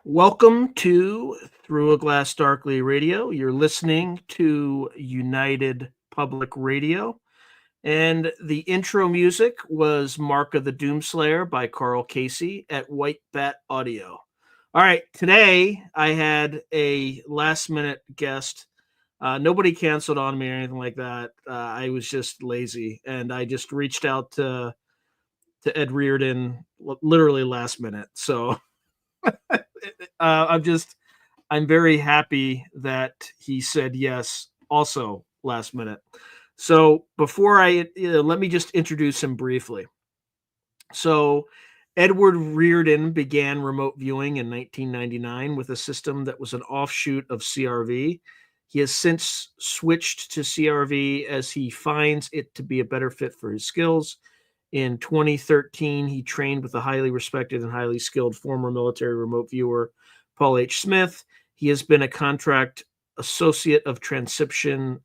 Welcome to Through a Glass Darkly Radio. You're listening to United Public Radio. And the intro music was Mark of the Doomslayer by Karl Casey at White Bat Audio. All right, today I had a last-minute guest. Nobody canceled on me or anything like that. I was just lazy, and I just reached out to Ed Riordan literally last minute. So I'm very happy that he said yes also last minute. So before let me just introduce him briefly. So Edward Riordan began remote viewing in 1999 with a system that was an offshoot of CRV. He has since switched to CRV as he finds it to be a better fit for his skills. In 2013, he trained with a highly respected and highly skilled former military remote viewer, Paul H. Smith. He has been a contract associate of Transception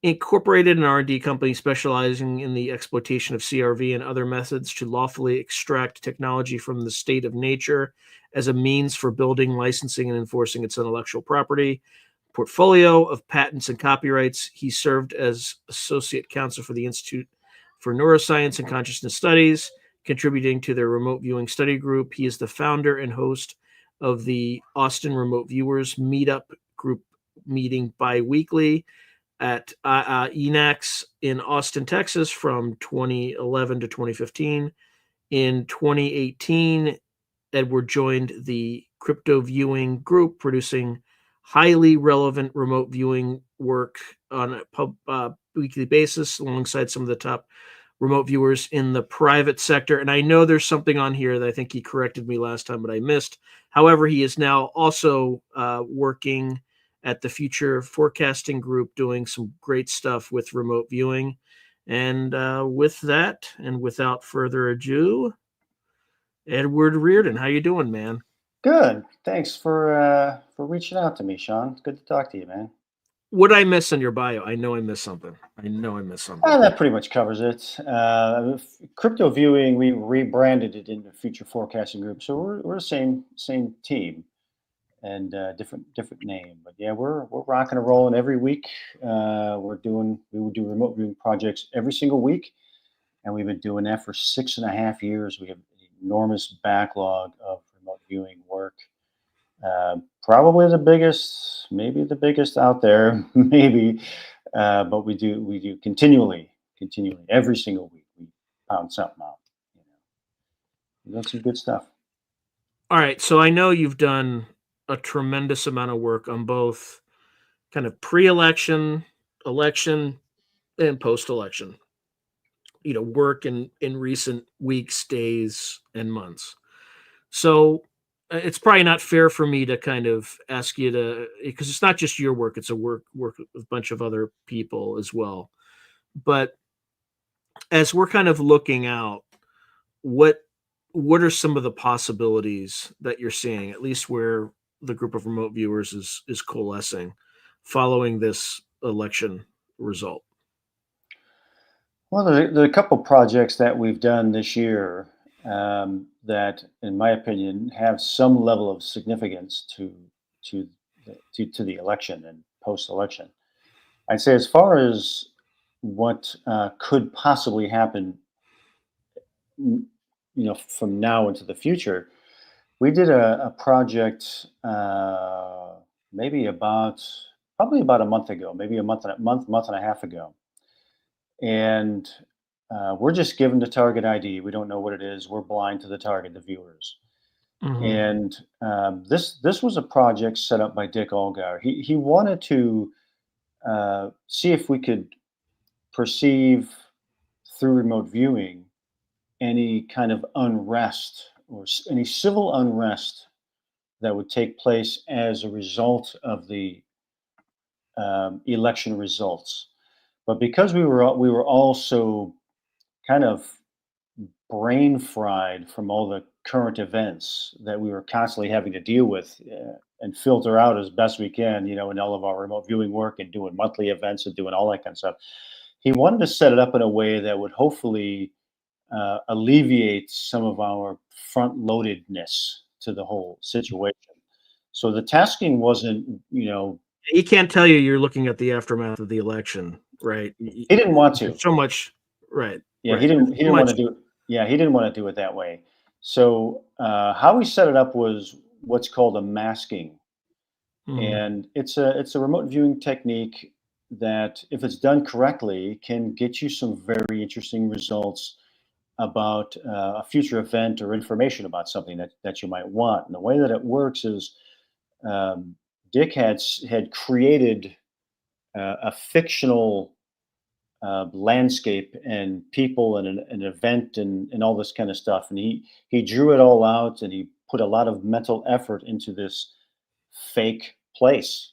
Incorporated, an R&D company specializing in the exploitation of CRV and other methods to lawfully extract technology from the state of nature as a means for building, licensing, and enforcing its intellectual property portfolio of patents and copyrights. He served as associate counsel for the Institute for Neuroscience and Consciousness Studies, contributing to their remote viewing study group. He is the founder and host of the Austin Remote Viewers Meetup group meeting bi-weekly at ENAX in Austin, Texas from 2011 to 2015. In 2018, Edward joined the crypto viewing group, producing highly relevant remote viewing work on a weekly basis alongside some of the top remote viewers in the private sector. And I know there's something on here that I think he corrected me last time, but I missed. However, he is now also working at the Future Forecasting Group, doing some great stuff with remote viewing. And with that, and without further ado, Edward Riordan, how you doing, man? Good. Thanks for reaching out to me, Sean. It's good to talk to you, man. What did I miss in your bio? I know I missed something. I know I missed something. That pretty much covers it. Crypto viewing, we rebranded it into Future Forecasting Group, so we're the same team and different name. But yeah, we're rocking and rolling every week. We would do remote viewing projects every single week, and we've been doing that for 6.5 years. We have an enormous backlog of remote viewing work. Probably the biggest, maybe the biggest out there, maybe. But we do continually, every single week. We pound something out. You know, we've done some good stuff. All right, so I know you've done a tremendous amount of work on both kind of pre-election, election, and post-election. Work in recent weeks, days, and months. So it's probably not fair for me to kind of ask you to, because it's not just your work; it's a work with a bunch of other people as well. But as we're kind of looking out, what what are some of the possibilities that you're seeing, at least where the group of remote viewers is coalescing following this election result? Well, there are a couple projects that we've done this year that, in my opinion, have some level of significance to to the election and post-election. I'd say, as far as what could possibly happen, from now into the future, we did a project maybe about probably about a month ago, maybe month and a half ago, and we're just given the target ID. We don't know what it is. We're blind to the target, the viewers. Hmm. And this was a project set up by Dick Allgaier. He wanted to see if we could perceive through remote viewing any kind of unrest or any civil unrest that would take place as a result of the election results. But because we were all so kind of brain fried from all the current events that we were constantly having to deal with and filter out as best we can, in all of our remote viewing work and doing monthly events and doing all that kind of stuff. He wanted to set it up in a way that would hopefully alleviate some of our front loadedness to the whole situation. So the tasking wasn't, He can't tell you you're looking at the aftermath of the election, right? he didn't want to. There's so much, right? Yeah, he Right. didn't. There's He so didn't want much. to do it. Yeah, he didn't want to do it that way. So how we set it up was what's called a masking, Mhm. and it's a remote viewing technique that, if it's done correctly, can get you some very interesting results about a future event or information about something that you might want. And the way that it works is, um, Dick had created a fictional landscape and people and an event and all this kind of stuff. And he drew it all out, and he put a lot of mental effort into this fake place,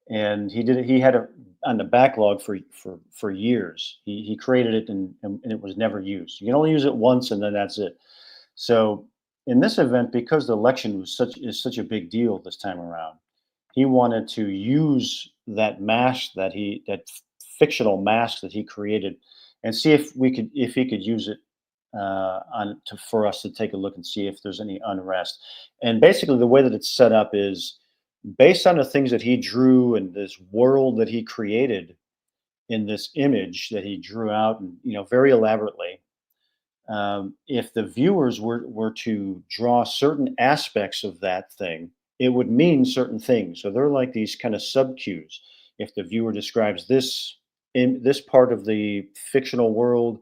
and he did it. He had it on the backlog for years. He created it, and it was never used. You can only use it once, and then that's it. So in this event, because the election is such a big deal this time around, he wanted to use that fictional mask that he created, and see if he could use it for us to take a look and see if there's any unrest. And basically, the way that it's set up is based on the things that he drew and this world that he created in this image that he drew out, and very elaborately. if the viewers were to draw certain aspects of that thing, it would mean certain things. So they're like these kind of sub cues. If the viewer describes this in this part of the fictional world,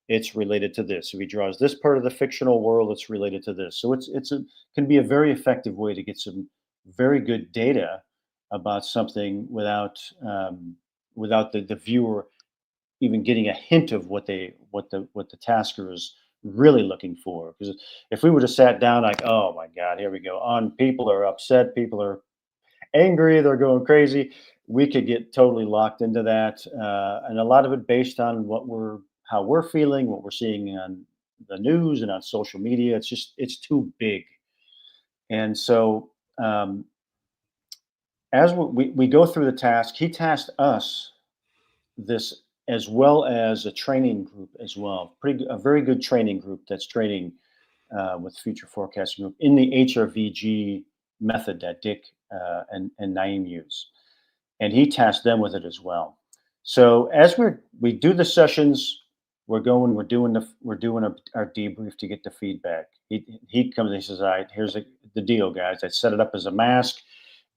it's related to this. If he draws this part of the fictional world, it's related to this. So it's a can be a very effective way to get some very good data about something without the viewer even getting a hint of what the tasker is really looking for. Because if we would have sat down like, oh my God, here we go, on people are upset, people are angry, they're going crazy, we could get totally locked into that, and a lot of it based on how we're feeling, what we're seeing on the news and on social media. It's too big, and so as we go through the task, he tasked us this as well as a training group as well. A very good training group that's training with Future Forecasting Group in the HRVG method that Dick and Naeem use, and he tasked them with it as well. So as we do the sessions, we're doing our debrief to get the feedback. He comes and he says, "All right, here's the deal, guys. I set it up as a mask,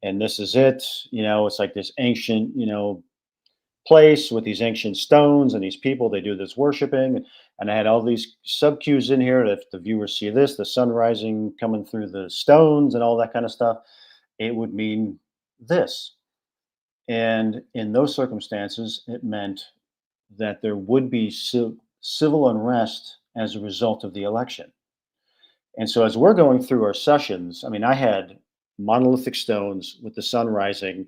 and this is it. It's like this ancient, place with these ancient stones and these people they do this worshiping, and I had all these sub cues in here. If the viewers see this, the sun rising coming through the stones and all that kind of stuff, it would mean this. And in those circumstances, it meant that there would be civil unrest as a result of the election. And so as we're going through our sessions, I mean, I had monolithic stones with the sun rising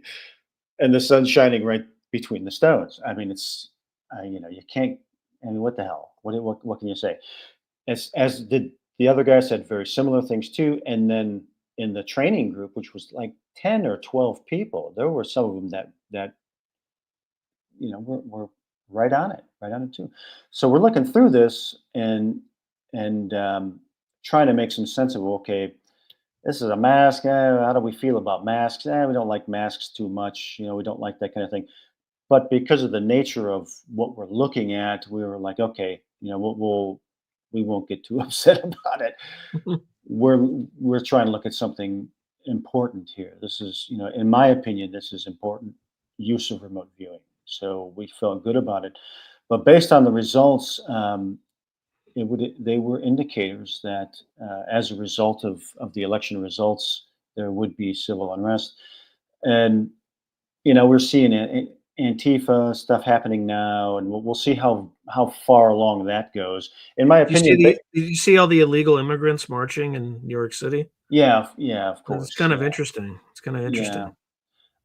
and the sun shining right between the stones. I mean, you can't. I mean, what the hell? What can you say? As did the other guy said very similar things too. And then in the training group, which was like 10 or 12 people, there were some of them that were right on it too. So we're looking through this and trying to make some sense of, okay, this is a mask. How do we feel about masks? We don't like masks too much. We don't like that kind of thing. But because of the nature of what we're looking at, we were like, okay, we won't get too upset about it. We're trying to look at something important here. This is, in my opinion, this is important use of remote viewing. So we felt good about it. But based on the results, they were indicators that as a result of the election results, there would be civil unrest. And we're seeing Antifa stuff happening now, and we'll see how far along that goes. In my opinion, did you see all the illegal immigrants marching in New York City? Yeah, of It's course. kind of Yeah, interesting. It's kind of yeah. interesting.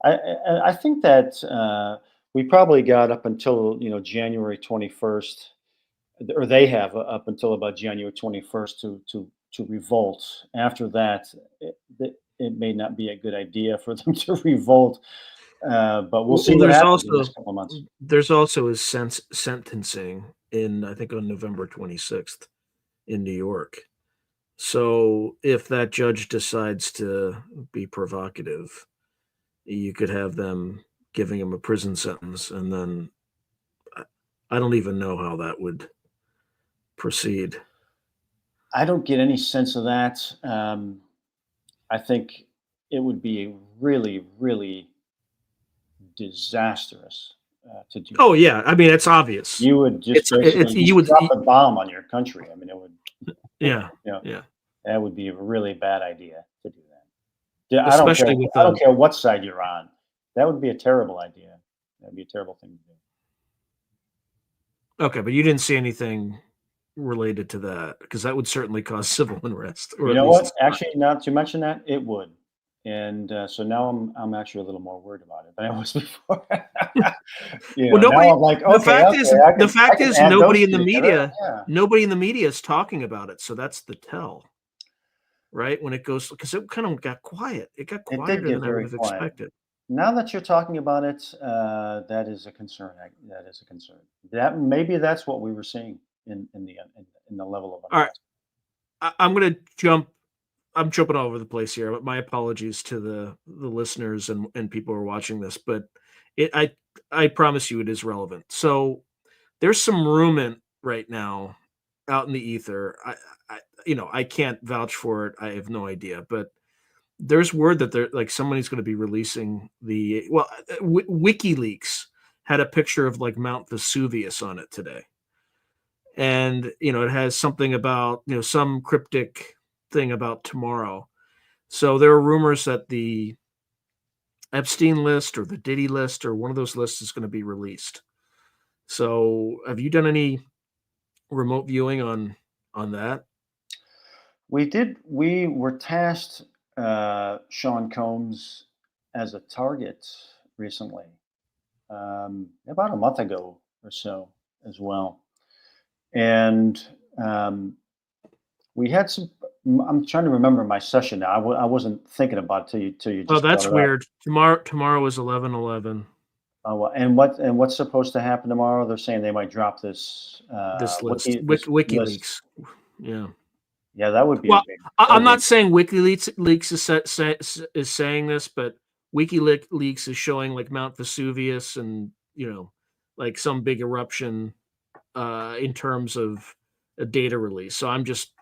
I think that we probably got up until January 21st, or they have up until about January 21st to revolt. After that, it may not be a good idea for them to revolt. But we'll see Well, what happens in the next couple of months. there's also his sentencing in, I think, on November 26th in New York. So if that judge decides to be provocative, you could have them giving him a prison sentence, and then I don't even know how that would proceed. I don't get any sense of that. I think it would be really, really disastrous to do. Oh yeah, I mean it's obvious. You would just It's basically you would drop a bomb on your country. I mean, it would. yeah You know, yeah, that would be a really bad idea to do that. Yeah, I don't care. especially with I don't care what side you're on. That would be a terrible idea. That'd be a terrible thing to do. okay, but you didn't see anything related to that because that would certainly cause civil unrest, or You at know least what? it's Actually, now that you mention that, it would. And so now I'm actually a little more worried about it than I was before. well, Now nobody. I'm like, okay, The I fact can is, add those two together. Yeah. nobody in the media is talking about it. So that's the tell, right? When it goes, because it kind of got quiet. It got It did quieter get than I would very have quiet. expected. Now that you're talking about it, that is a concern. That is a concern. That maybe that's what we were seeing in the level of All right, unrest. I'm gonna jump. I'm jumping all over the place here, but my apologies to the listeners and people who are watching this. But it, I promise you, it is relevant. So there's some movement right now out in the ether. I can't vouch for it. I have no idea, but there's word that somebody's going to be releasing WikiLeaks had a picture of like Mount Vesuvius on it today, and it has something about some cryptic thing about tomorrow. So there are rumors that the Epstein list or the Diddy list or one of those lists is going to be released. So have you done any remote viewing on that? We did. We were tasked, Sean Combs, as a target recently, about a month ago or so, as well. And we had some. I'm trying to remember my session now. I wasn't thinking about it till you Oh, just brought that's it up. weird. Tomorrow is 11/11. Oh, well, and what's supposed to happen tomorrow? They're saying they might drop this This list, this list. WikiLeaks. Yeah. Yeah, that would be a Well, big. That I'm would be a not saying WikiLeaks is saying this, but WikiLeaks is showing like Mount Vesuvius and like some big eruption in terms of a data release. So I'm just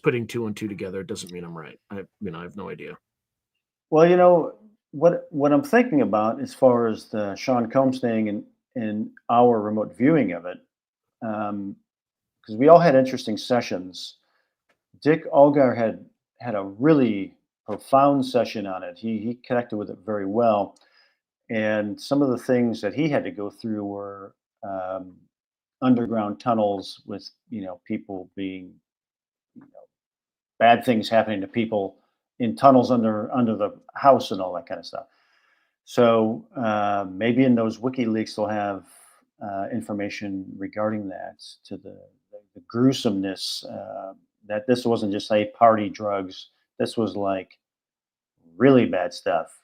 putting two and two together. It doesn't mean I'm right. I have no idea. Well, what I'm thinking about as far as the Sean Combs thing and our remote viewing of it, because we all had interesting sessions. Dick Algar had a really profound session on it. He connected with it very well, and some of the things that he had to go through were underground tunnels with people being bad things happening to people in tunnels under the house and all that kind of stuff. So maybe in those WikiLeaks they'll have information regarding that to the gruesomeness that this wasn't just party drugs. This was like really bad stuff,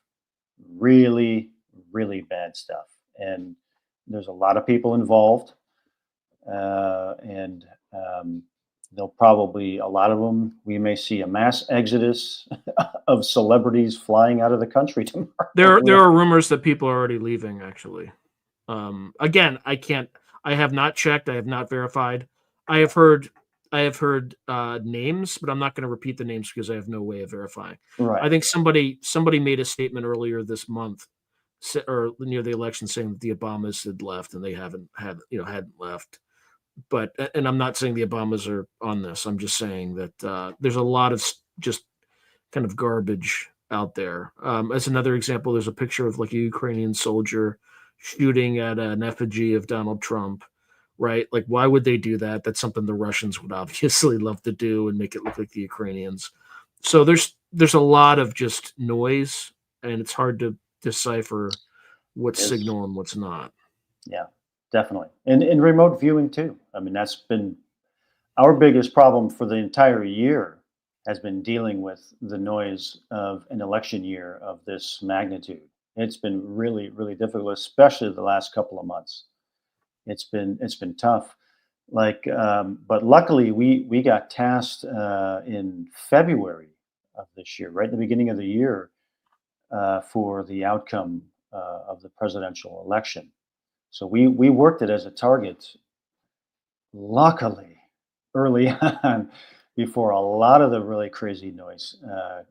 really really bad stuff, and there's a lot of people involved, and they'll probably a lot of them. We may see a mass exodus of celebrities flying out of the country tomorrow. There are rumors that people are already leaving. Actually, again, I have not checked. I have not verified. I have heard. I have heard names, but I'm not going to repeat the names because I have no way of verifying. Right. I think somebody made a statement earlier this month, or near the election, saying that the Obamas had left, and they hadn't left. But and I'm not saying the Obamas are on this. I'm just saying that there's a lot of just kind of garbage out there. As another example, there's a picture of like a Ukrainian soldier shooting at an effigy of Donald Trump, right? Like, why would they do that? That's something the Russians would obviously love to do and make it look like the Ukrainians. So there's a lot of just noise, and it's hard to decipher what's Yes. signal and what's not. Yeah, definitely. And in remote viewing too. I mean, that's been our biggest problem for the entire year has been dealing with the noise of an election year of this magnitude. It's been really, really difficult, especially the last couple of months. It's been tough. Like, but luckily we got tasked in February of this year, right at the beginning of the year, for the outcome of the presidential election. So we worked it as a target, luckily, early on, before a lot of the really crazy noise.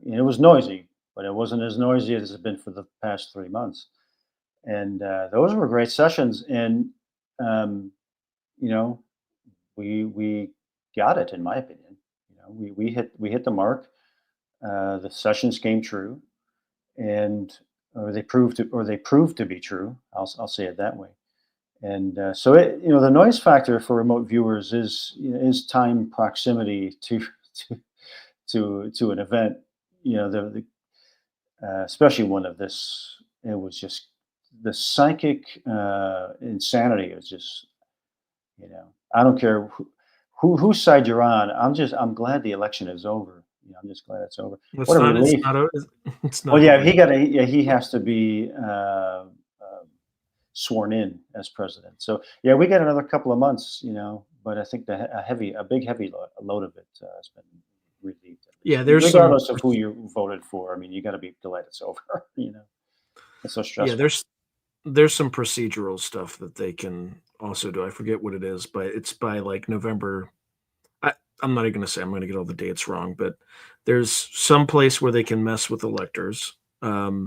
It was noisy, but it wasn't as noisy as it's been for the past 3 months. And those were great sessions. And um, you know, we got it, in my opinion. We hit the mark. The sessions came true, and or they proved to be true. I'll say it that way. And so the noise factor for remote viewers is time proximity to to an event. Especially one of this. It was just the psychic insanity. It was just I don't care whose side you're on. I'm glad the election is over. I'm just glad it's over. It's What a not. It's relief. not. It's Well, not yeah, over he yet. got to. Yeah, he has to be sworn in as president. So yeah, we got another couple of months. But I think a big heavy load of it has been relieved at least. Yeah, there's some. Regardless of who you voted for, I mean, you got to be glad it's over. It's so Yeah, stressful. there's some procedural stuff that they can also do. I forget what it is, but it's by like November I'm not even going to say I'm going to get all the dates wrong, but there's some place where they can mess with electors, where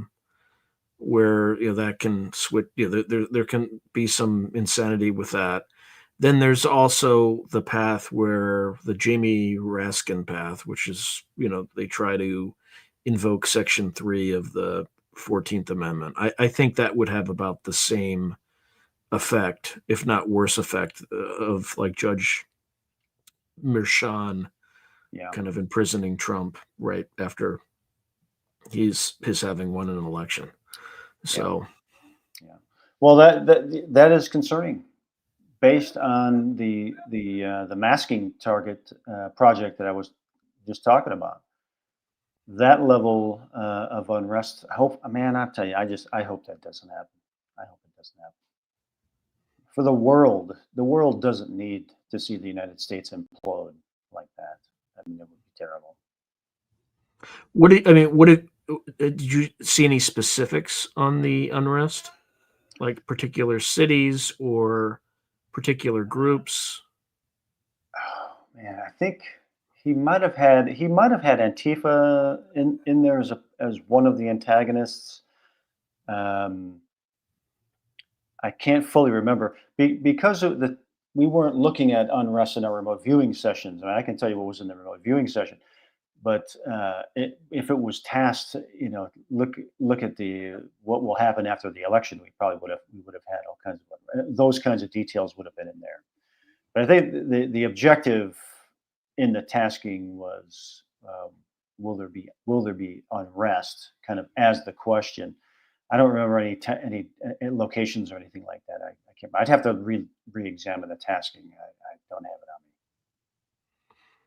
that can switch. There can be some insanity with that. Then there's also the path where the Jamie Raskin path, which is they try to invoke Section 3 of the 14th Amendment. I think that would have about the same effect, if not worse effect, of like Judge Merchan kind of imprisoning Trump right after his having won an election. So, well, that is concerning, based on the masking target project that I was just talking about. That level of unrest. I tell you, I hope that doesn't happen. I hope it doesn't happen. For the world doesn't need to see the United States implode like that. I mean, it would be terrible. Did you see any specifics on the unrest, like particular cities or particular groups? Oh man, I think he might have had Antifa in there as one of the antagonists. I can't fully remember because of we weren't looking at unrest in our remote viewing sessions. I mean, I can tell you what was in the remote viewing session, but if it was tasked, look at what will happen after the election, we would have had all kinds of those kinds of details would have been in there. But I think the objective in the tasking was, will there be unrest, kind of as the question. I don't remember any locations or anything like that. I can't. I'd have to re-examine the tasking. I don't have it on me.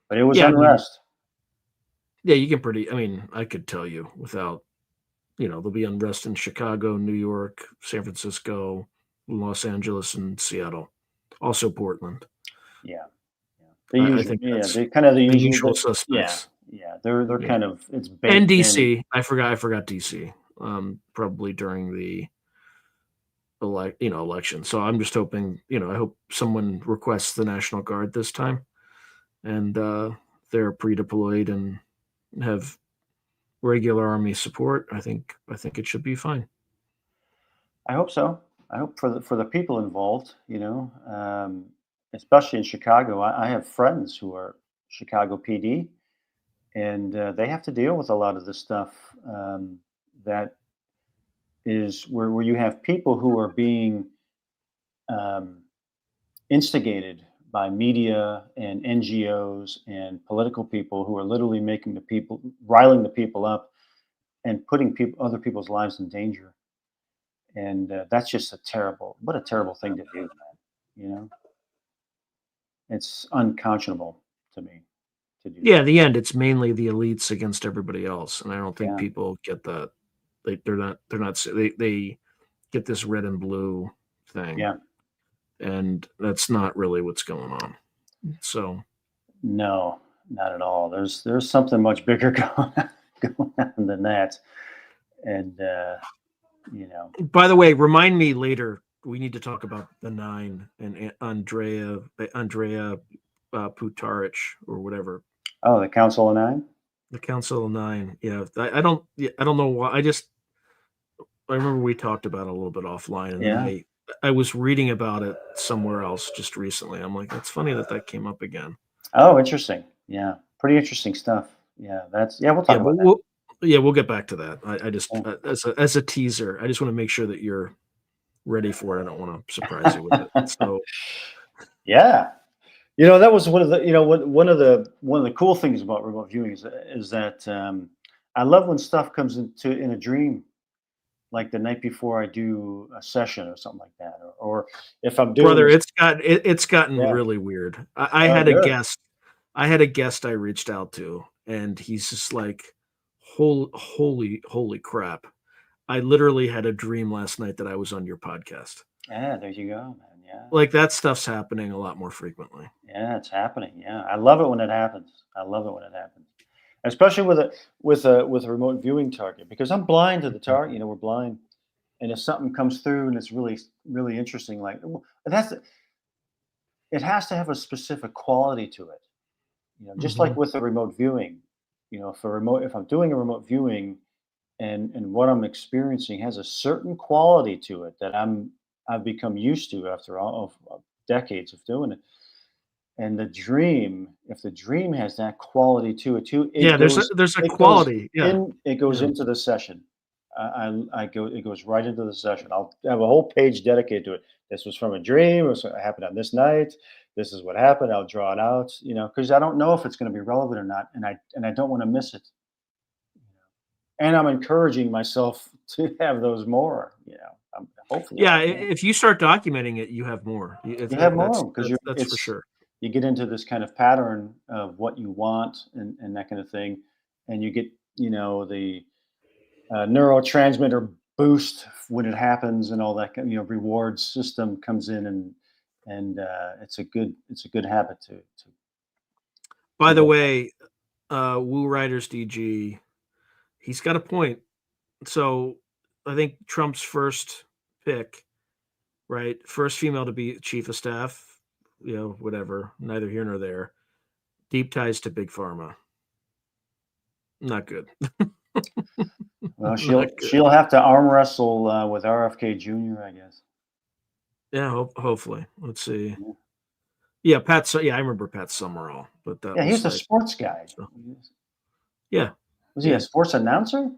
But it was unrest. You can I could tell you without, there'll be unrest in Chicago, New York, San Francisco, Los Angeles, and Seattle. Also Portland. Yeah. I think that's kind of the usual suspects. Yeah. They're kind of, it's baked and DC. in. I forgot DC. Probably during the election. So I'm just hoping, I hope someone requests the National Guard this time, and they're pre-deployed and have regular Army support. I think it should be fine. I hope so. I hope for the people involved, especially in Chicago. I have friends who are Chicago PD, and they have to deal with a lot of this stuff. That is where you have people who are being instigated by media and NGOs and political people who are literally riling the people up and putting other people's lives in danger. And that's just what a terrible thing to do, man. It's unconscionable to me to do. Yeah, in the end, it's mainly the elites against everybody else, and I don't think people get that. They get this red and blue thing. Yeah. And that's not really what's going on. So no, not at all. There's something much bigger going on than that. And By the way, remind me later. We need to talk about the 9 and Andrea Putarich or whatever. Oh, the Council of 9. The Council of 9. Yeah, I don't know why. I remember we talked about it a little bit offline, and I was reading about it somewhere else just recently. I'm like, it's funny that came up again. Oh, interesting. Yeah, pretty interesting stuff. Yeah, we'll talk about that. We'll get back to that. I just as a teaser, I just want to make sure that you're ready for it. I don't want to surprise you with it. So, yeah, that was one of the one of the cool things about remote viewing is that I love when stuff comes in a dream, like the night before I do a session or something like that, or if I'm doing. Brother, it's gotten really weird. I had a guest. I had a guest I reached out to, and he's just like, holy crap. I literally had a dream last night that I was on your podcast. Yeah, there you go, man. Yeah. Like that stuff's happening a lot more frequently. Yeah, it's happening. Yeah. I love it when it happens. Especially with a remote viewing target, because I'm blind to the target, we're blind. And if something comes through and it's really, really interesting, it has to have a specific quality to it. Just like Mhm. with the remote viewing, if I'm doing a remote viewing and what I'm experiencing has a certain quality to it that I've become used to after all of decades of doing it. And if the dream has that quality to it too, Yeah, there's a it goes quality. Yeah. it goes Yeah. into the session. I go it goes right into the session. I'll have a whole page dedicated to it. This was from a dream. It was what happened on this night. This is what happened. I'll draw it out, because I don't know if it's going to be relevant or not, and I don't want to miss it. And I'm encouraging myself to have those more. Hopefully I'll Yeah, have more. if you start documenting it, you have more. You have That's more because that's for sure. you get into this kind of pattern of what you want and that kind of thing, and you get the neurotransmitter boost when it happens and all that reward system comes in and it's a good habit to By the go. way, Woo Riders DG, he's got a point. So I think Trump's first pick, right? First female to be chief of staff, whatever, neither here nor there. Deep ties to big pharma. Not good. Well, Not good. she'll have to arm wrestle with RFK Jr., I guess. Yeah, hopefully. Let's see. Yeah, Yeah, yeah, I remember Pat Summerall, but that yeah, he was was a like, sports guy. so, yeah, Was he a yeah, sports announcer?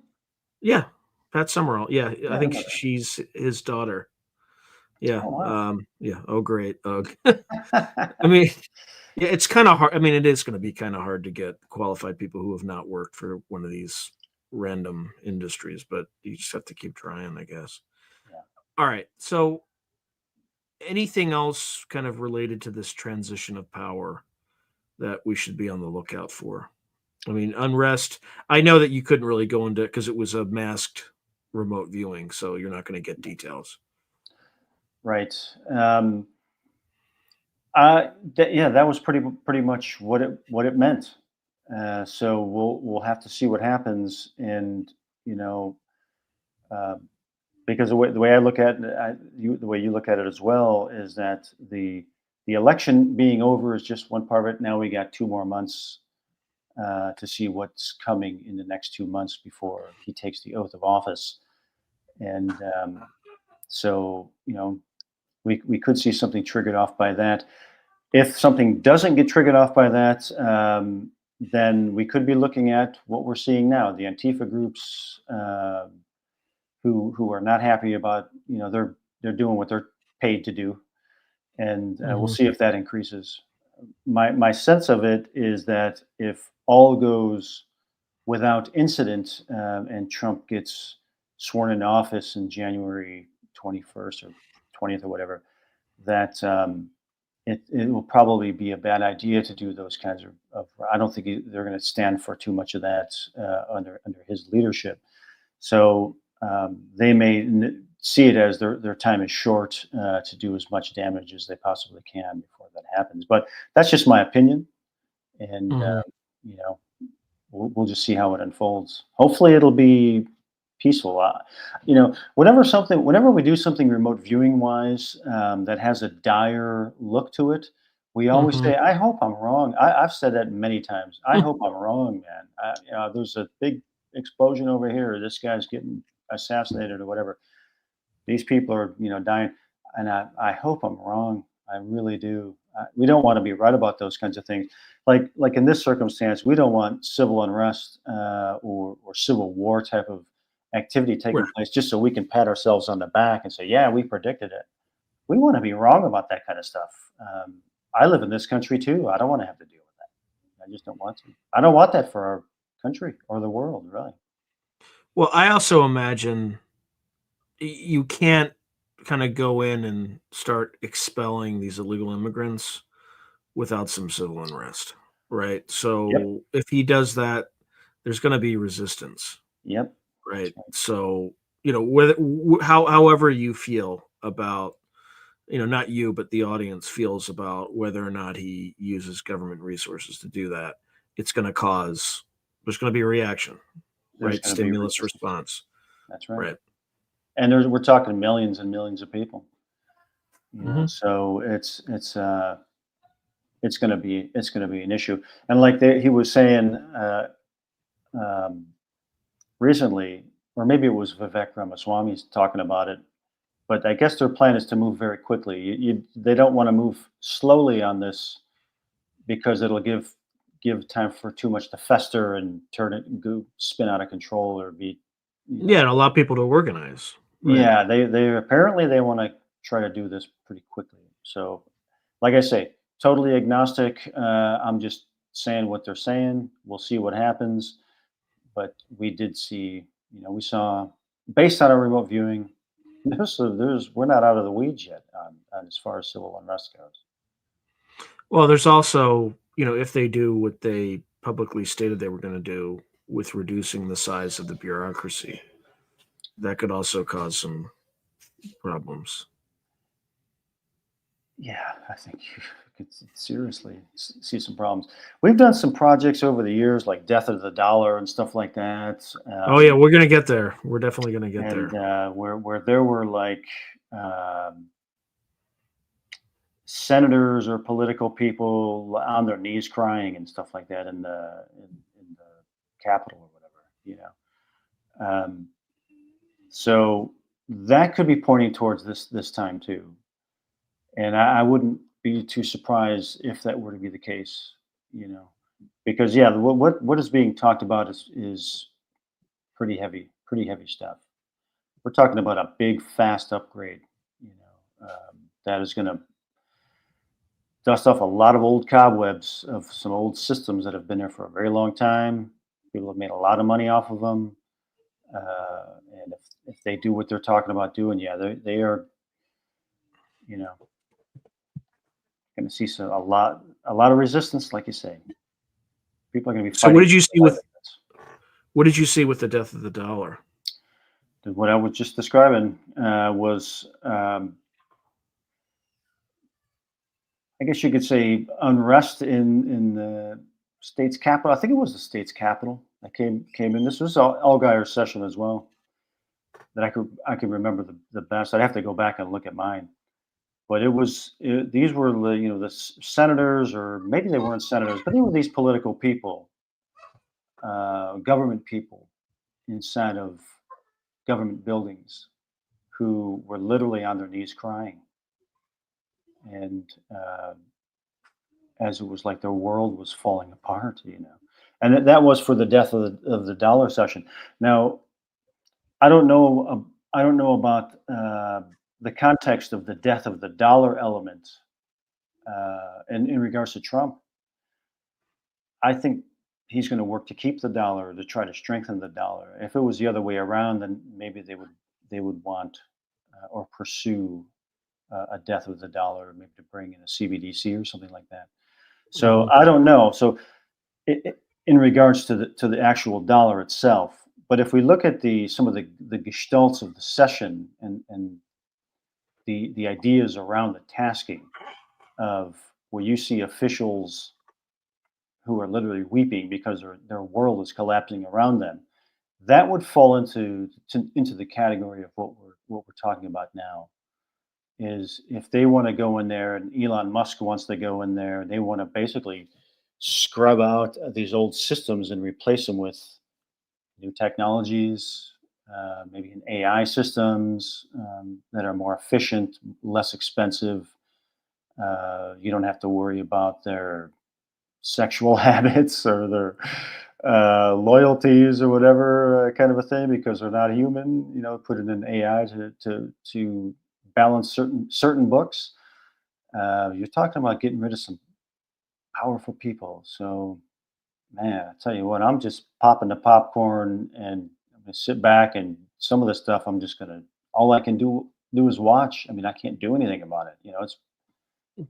yeah. Pat Summerall. Yeah, I Yeah, I think know that. she's his daughter. Yeah. Oh wow. Yeah. Oh, great. I mean, yeah, it's kind of hard. I mean, it is going to be kind of hard to get qualified people who have not worked for one of these random industries, but you just have to keep trying, I guess. Yeah. All right. So, anything else kind of related to this transition of power that we should be on the lookout for? I mean, unrest. I know that you couldn't really go into it because it was a masked remote viewing, so you're not going to get details. Right. Yeah, that was pretty much what it meant. So we'll have to see what happens, and you know, uh, because the way I look at it, the way you look at it as well is that the election being over is just one part of it. Now we got 2 more months to see what's coming in the next 2 months before he takes the oath of office, and so we could see something triggered off by that. If something doesn't get triggered off by that, then we could be looking at what we're seeing now: the Antifa groups who are not happy about they're doing what they're paid to do, and we'll Mhm. see if that increases. My sense of it is that if all goes without incident and Trump gets sworn into office in January 21st or 20th or whatever, that it will probably be a bad idea to do those kinds of I don't think they're going to stand for too much of that under his leadership. So they may see it as their time is short to do as much damage as they possibly can before that happens. But that's just my opinion, and Mhm. you know we'll just see how it unfolds. Hopefully, it'll be peaceful. Whenever we do something remote viewing wise that has a dire look to it, we always Mhm. say, "I hope I'm wrong." I've said that many times. I hope I'm wrong, man. There's a big explosion over here. This guy's getting assassinated or whatever. These people are, dying, and I hope I'm wrong. I really do. We don't want to be right about those kinds of things. Like in this circumstance, we don't want civil unrest or civil war type of activity Right. taking place just so we can pat ourselves on the back and say, yeah, we predicted it. We want to be wrong about that kind of stuff. I live in this country too. I don't want to have to deal with that. I just don't want to. I don't want that for our country or the world, really. Well, I also imagine you can't kind of go in and start expelling these illegal immigrants without some civil unrest, right? Yep. So if he does that, there's going to be resistance, Yep. That's right? right. So whether however you feel about not you but the audience feels about whether or not he uses government resources to do that, it's going to cause there's going to be a reaction, There's right? going to be Stimulus resistance. response, That's right. right? And we're talking millions and millions of people. Hmm. So it's it's going to be an issue. And like he was saying um, recently, or maybe it was Vivek Ramaswamy talking about it. But I guess their plan is to move very quickly. They don't want to move slowly on this because it'll give time for too much to fester and turn it and go spin out of control or be, Yeah, and allow people to organize. Right. yeah. They apparently they want to try to do this pretty quickly. So, like I say, totally agnostic. I'm just saying what they're saying. We'll see what happens. But we did see, we saw based on our remote viewing. We're not out of the weeds yet on as far as civil unrest goes. Well, there's also, if they do what they publicly stated they were going to do with reducing the size of the bureaucracy, that could also cause some problems. Yeah, I think you could seriously see some problems. We've done some projects over the years, like Death of the Dollar and stuff like that. Oh yeah, we're going to get there. We're definitely going to get and there. where there were like senators or political people on their knees crying and stuff like that in the Capitol or whatever. So that could be pointing towards this time too. And I wouldn't be too surprised if that were to be the case, because yeah, what is being talked about is pretty heavy stuff. We're talking about a big, fast upgrade, that is going to dust off a lot of old cobwebs of some old systems that have been there for a very long time. People have made a lot of money off of them, and if they do what they're talking about doing, yeah, they are, going to see a lot of resistance, like you say. People are going to be So fighting. what did you see with the death of the dollar? What I was just describing was, I guess you could say, unrest in the state's capital. I think it was the state's capital that came in. This was Allgaier's session as well that I could remember the best. I'd have to go back and look at mine. But these were the senators, or maybe they weren't senators, but they were these political people, government people inside of government buildings who were literally on their knees crying. And as it was like their world was falling apart, and that was for the death of the dollar session. Now, I don't know about the context of the death of the dollar element, and in regards to Trump. I think he's going to work to keep the dollar, to try to strengthen the dollar. If it was the other way around, then maybe they would want or pursue a death of the dollar, maybe to bring in a CBDC or something like that. So I don't know. So in regards to the actual dollar itself, but if we look at some of the gestalts of the session and the ideas around the tasking of where you see officials who are literally weeping because their world is collapsing around them, that would fall into the category of what we're talking about now. Is if they want to go in there, and Elon Musk wants to go in there, and they want to basically scrub out these old systems and replace them with new technologies, maybe in AI systems that are more efficient, less expensive. You don't have to worry about their sexual habits or their loyalties or whatever kind of a thing, because they're not human. Put it in AI to balance certain books. You're talking about getting rid of some powerful people. So, man, I tell you what, I'm just popping the popcorn and I'm gonna sit back, and some of the stuff I'm just gonna. All I can do is watch. I mean, I can't do anything about it. It's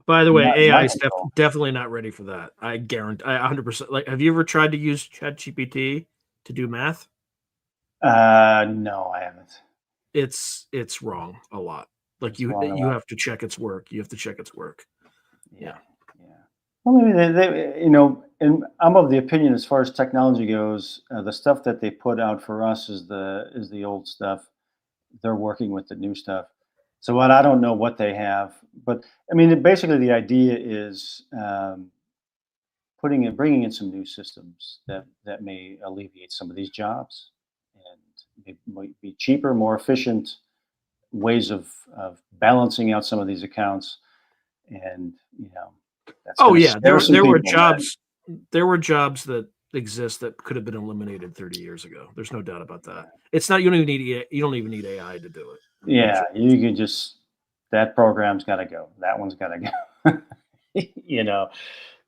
By the way, not in AI my is control. definitely not ready for that. I guarantee. I 100%. Like, have you ever tried to use ChatGPT to do math? No, I haven't. It's wrong a lot. Like, It's wrong a you lot. have to check its work. You have to check its work. Yeah. Well, maybe and I'm of the opinion, as far as technology goes, the stuff that they put out for us is the old stuff. They're working with the new stuff. So what I don't know what they have, but I mean, basically the idea is bringing in some new systems that may alleviate some of these jobs, and it might be cheaper, more efficient ways of balancing out some of these accounts, and that's Oh going to yeah, scare some there were people. jobs that exist that could have been eliminated 30 years ago. There's no doubt about that. It's not you don't even need AI to do it. Yeah, you can just that program's got to go. That one's got to go. you know,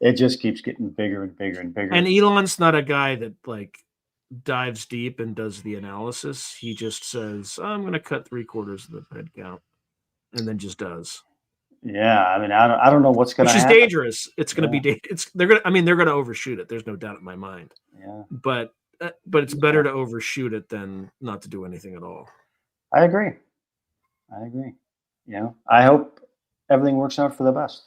it just keeps getting bigger and bigger and And bigger. Elon's not a guy that like dives deep and does the analysis. He just says, "I'm going to cut 3/4 of the head count," and then just does. Yeah, I mean, I don't know what's going to Which is happen. dangerous. It's going to Yeah, be it's they're going to I mean they're going to overshoot it. There's no doubt in my mind. yeah, But it's better yeah. to overshoot it than not to do anything at all. I agree. I agree. I hope everything works out for the best.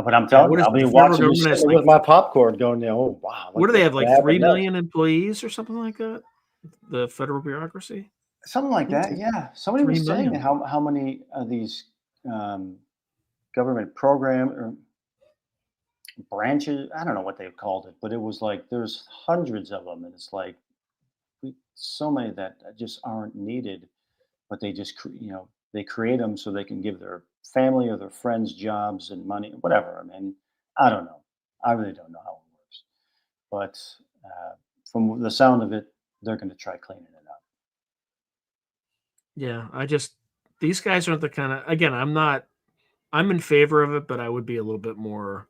But I'm Yeah, telling what you, is I'll the be federal watching this government has sitting like with my popcorn, going, "Oh wow, what look do they what's have going like to 3 happen next." million employees or something like that? The federal bureaucracy? Something I like think it's that. like Yeah, somebody 3 was saying million. how many of these um, government program or branches. I don't know what they called it, but it was like there's hundreds of them, and it's like so many that just aren't needed, but they just they create them so they can give their family or their friends jobs and money, whatever. I mean, I don't know. I really don't know how it works, but from the sound of it, they're going to try cleaning it up. Yeah, these guys aren't the kind of again, I'm in favor of it, but I would be a little bit more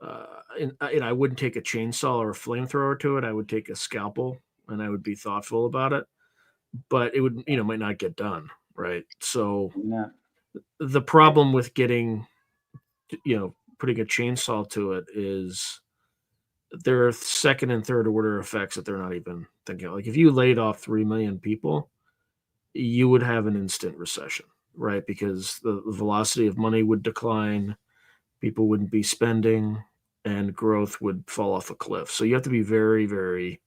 and I wouldn't take a chainsaw or a flamethrower to it. I would take a scalpel and I would be thoughtful about it, but it would, might not get done, right? So Yeah, the problem with putting a chainsaw to it is there are second and third order effects that they're not even thinking of. Like if you laid off 3 million people, you would have an instant recession, right? Because the velocity of money would decline, people wouldn't be spending, and growth would fall off a cliff. So you have to be very, very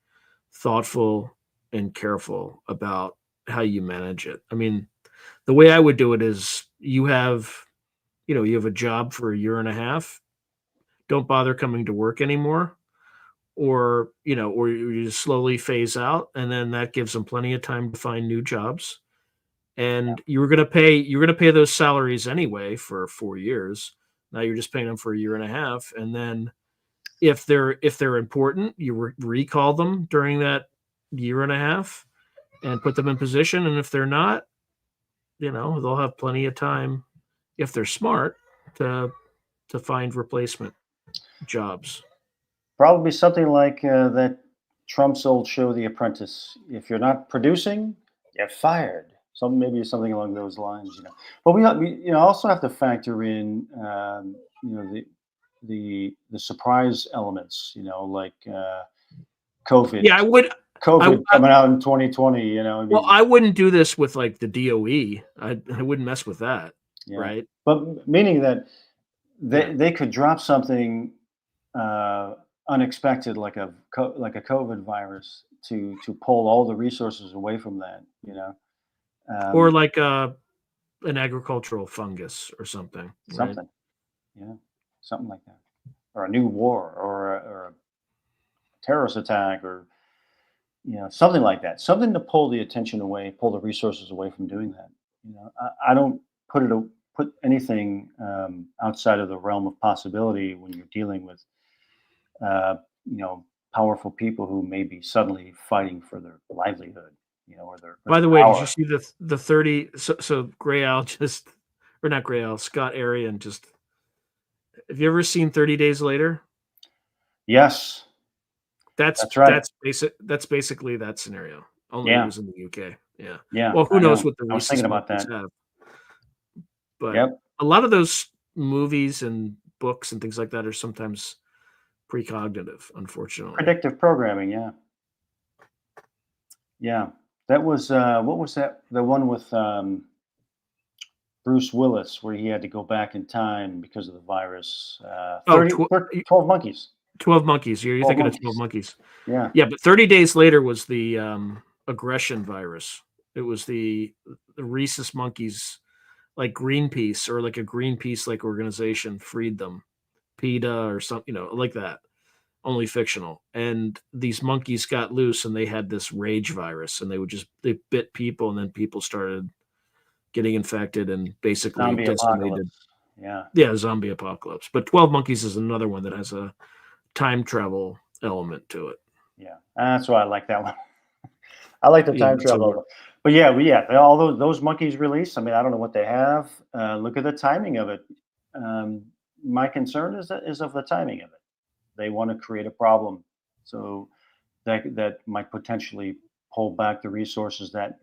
thoughtful and careful about how you manage it. I mean, the way I would do it is you have a job for a year and a half, don't bother coming to work anymore, or you just slowly phase out, and then that gives them plenty of time to find new jobs. And you're going to pay those salaries anyway for 4 years. Now you're just paying them for a year and a half, and then if they're important, you recall them during that year and a half and put them in position. And if they're not, they'll have plenty of time if they're smart to find replacement jobs. probably something like that Trump's old show, The Apprentice. If you're not producing, you're fired. Maybe something along those lines. But we also have to factor in the surprise elements. Like COVID, Yeah, I would. COVID coming out in 2020. I Well, mean, I wouldn't do this with like the DOE. I wouldn't mess with that, yeah. right? But meaning that Yeah. they could drop something uh, unexpected, like like a COVID virus, to pull all the resources away from that. Or Um, like an agricultural fungus or something, right? something, yeah, something like that, or a new war, or a terrorist attack, or something like that, something to pull the attention away, pull the resources away from doing that. I don't put anything outside of the realm of possibility when you're dealing with uh, you know, powerful people who may be suddenly fighting for their livelihood, or By their the way, did you power. see the 30? So Gray Owl just, or not Gray Owl, Scott Arian just. Have you ever seen 30 Days Later? Yes, That's that's right. that's basic. That's basically that scenario. Only it Yeah, was in the UK. Yeah. yeah, Well, who I knows know. what the I was rhesus thinking about monkeys that. have? But Yep, a lot of those movies and books and things like that are sometimes precognitive, unfortunately. predictive programming. Yeah, yeah. That was what was that? The one with Bruce Willis, where he had to go back in time because of the virus. Oh, 12 monkeys. 12 Monkeys. You're 12 thinking of 12 monkeys. Monkeys. Yeah. Yeah, but 30 Days Later was the aggression virus. It was the rhesus monkeys, like Greenpeace or like a Greenpeace like organization freed them, PETA or something, like that. Only fictional. And these monkeys got loose and they had this rage virus and they bit people and then people started getting infected and basically Zombie decimated. apocalypse. Yeah. Yeah, zombie apocalypse. But 12 Monkeys is another one that has a time travel element to it. Yeah. That's why I like that one. I like the Yeah, time so travel. But yeah, all those monkeys release. I mean, I don't know what they have. Look at the timing of it. Um, my concern is of the timing of it. They want to create a problem, so that might potentially pull back the resources that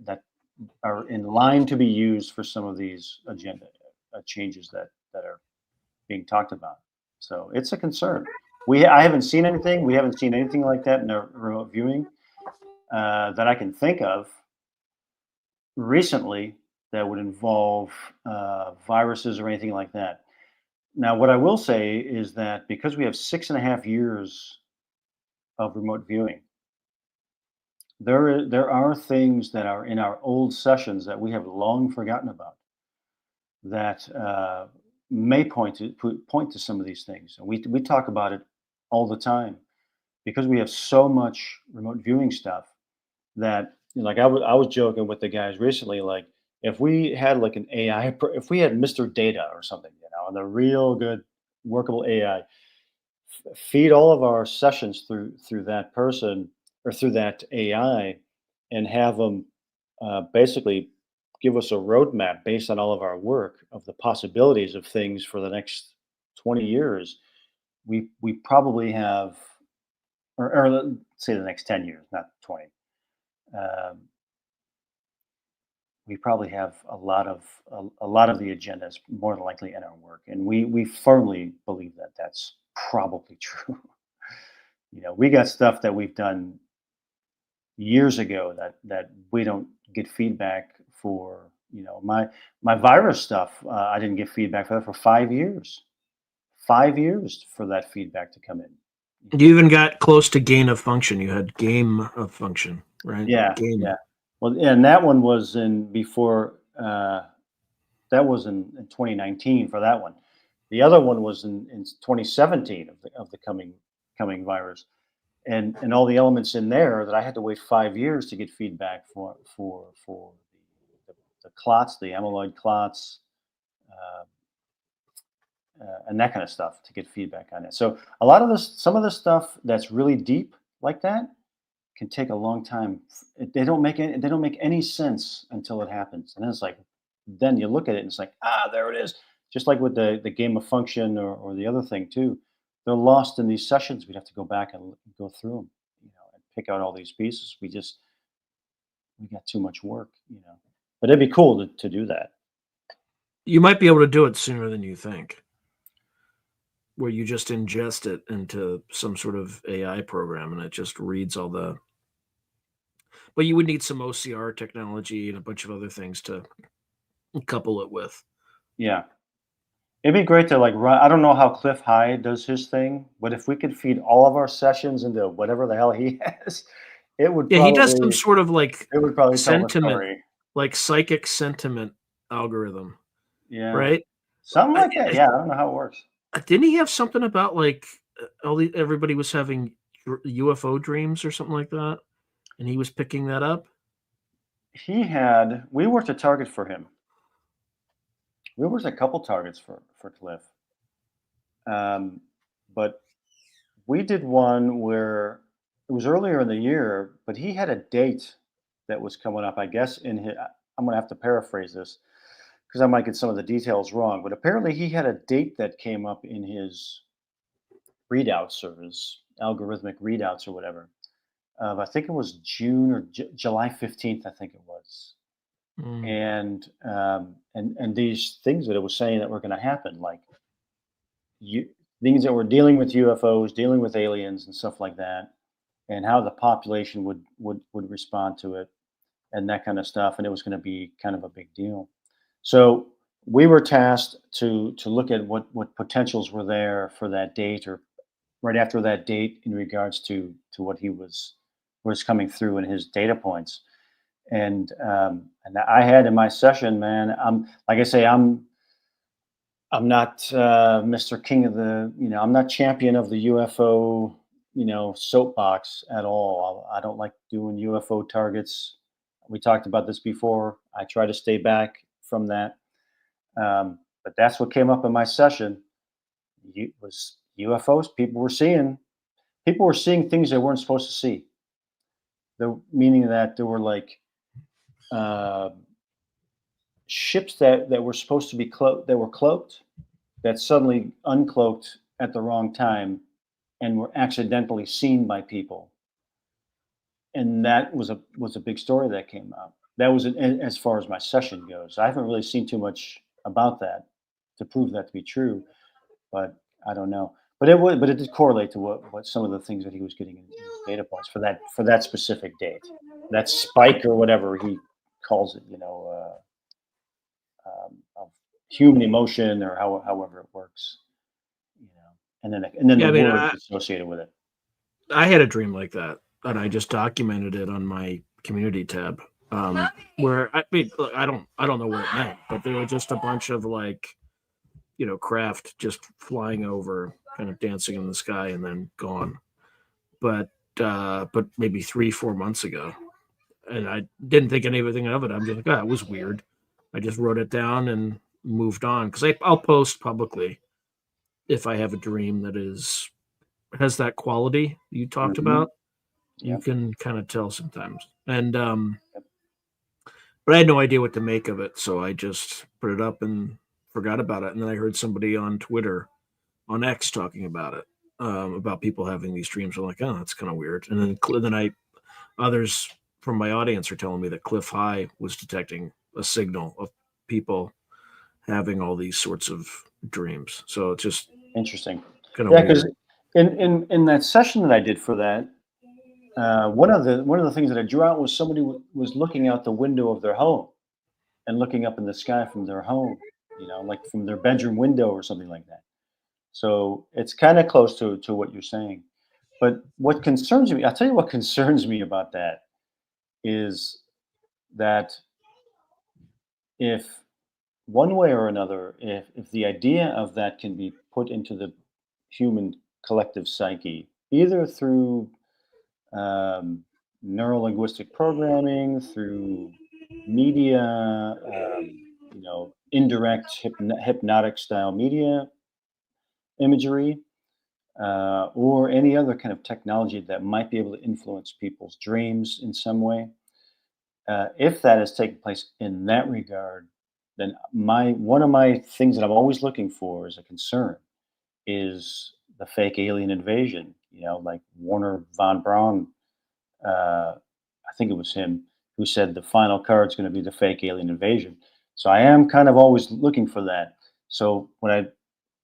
are in line to be used for some of these agenda changes that are being talked about. So it's a concern. I haven't seen anything. We haven't seen anything like that in our remote viewing that I can think of recently that would involve viruses or anything like that. Now, what I will say is that because we have 6.5 years of remote viewing, there are things that are in our old sessions that we have long forgotten about that may point to some of these things. And we talk about it all the time because we have so much remote viewing stuff that, like I was joking with the guys recently, like if we had like an AI, if we had Mr. Data or something, and a real good workable AI, feed all of our sessions through that person or through that AI, and have them basically give us a roadmap based on all of our work of the possibilities of things for the next 20 years. We probably have, or let's say the next 10 years, not 20. Um, we probably have a lot of the agendas more than likely in our work, and we firmly believe that that's probably true. We got stuff that we've done years ago that we don't get feedback for. My virus stuff, I didn't get feedback for that for 5 years. 5 years for that feedback to come in. you even got close to gain of function. You had game of function, right? Yeah, Game. yeah. Well, and that one was in before. That was in 2019 for that one. The other one was in 2017 of the coming virus, and all the elements in there that I had to wait 5 years to get feedback for the clots, the amyloid clots, uh, and that kind of stuff to get feedback on it. So a lot of some of the stuff that's really deep like that can take a long time. They don't make any sense until it happens, and then it's like, then you look at it and it's like, there it is. Just like with the game of function or the other thing too, they're lost in these sessions. We'd have to go back and go through them, and pick out all these pieces. We got too much work. But it'd be cool to do that. You might be able to do it sooner than you think, where you just ingest it into some sort of AI program and it just reads all the. But you would need some OCR technology and a bunch of other things to couple it with. Yeah. It'd be great to like run. I don't know how Cliff High does his thing, but if we could feed all of our sessions into whatever the hell he has, it would Yeah, he does some probably sort of like it would probably tell the sentiment, story. like psychic sentiment algorithm, Yeah, right? something I, like that. Yeah, I don't know how it works. didn't he have something about like everybody was having UFO dreams or something like that, and he was picking that up? We worked a target for him. We worked a couple targets for Cliff, um, but we did one where it was earlier in the year, but he had a date that was coming up. I guess in his, I'm going to have to paraphrase this because I might get some of the details wrong. But apparently, he had a date that came up in his readouts or his algorithmic readouts or whatever. I think it was June or July 15th. I think it was. Mm. And these things that it was saying that were going to happen, like you things that were dealing with UFOs, dealing with aliens, and stuff like that, and how the population would respond to it, and that kind of stuff, and it was going to be kind of a big deal. So we were tasked to look at what potentials were there for that date or right after that date in regards to what he was coming through in his data points. And I had in my session, man, like I say, I'm not Mr. King of I'm not champion of the UFO, soapbox at all. I don't like doing UFO targets. We talked about this before. I try to stay back from that. But that's what came up in my session. Was UFOs. People were seeing things they weren't supposed to see. Meaning that there were like uh, ships that were supposed to be cloaked, that were cloaked, that suddenly uncloaked at the wrong time and were accidentally seen by people. And that was a big story that came out. That was as far as my session goes. I haven't really seen too much about that to prove that to be true, but I don't know. But it did correlate to what some of the things that he was getting in his data points for that specific date, that spike or whatever he calls it, of human emotion or however it works, and then Yeah, the I mean, words associated with it. I had a dream like that, and I just documented it on my community tab. Where I mean, look, I don't know what it meant, but there were just a bunch of like, craft just flying over, kind of dancing in the sky, and then gone. But maybe 3-4 months ago, and I didn't think anything of it. I'm just like, oh, it was weird. I just wrote it down and moved on because I'll post publicly if I have a dream that has that quality you talked Hmm. about. You Yep. can kind of tell sometimes. And but I had no idea what to make of it, so I just put it up and forgot about it. And then I heard somebody on Twitter, on X, talking about people having these dreams. I'm like, oh, that's kind of weird. And then others from my audience are telling me that Cliff High was detecting a signal of people having all these sorts of dreams. So it's just Interesting. kind of Yeah, because weird. in that session that I did for that, one of the things that I drew out was somebody was looking out the window of their home and looking up in the sky from their home, like from their bedroom window or something like that. So it's kind of close to what you're saying. But what concerns me, I'll tell you what concerns me about that is that if one way or another, if the idea of that can be put into the human collective psyche, either through um, neuro linguistic programming, through media, indirect hypnotic style media imagery, or any other kind of technology that might be able to influence people's dreams in some way. If that is taking place in that regard, then my one of my things that I'm always looking for as a concern is the fake alien invasion. Like Warner von Braun, I think it was him who said the final card is going to be the fake alien invasion. So I am kind of always looking for that. So when I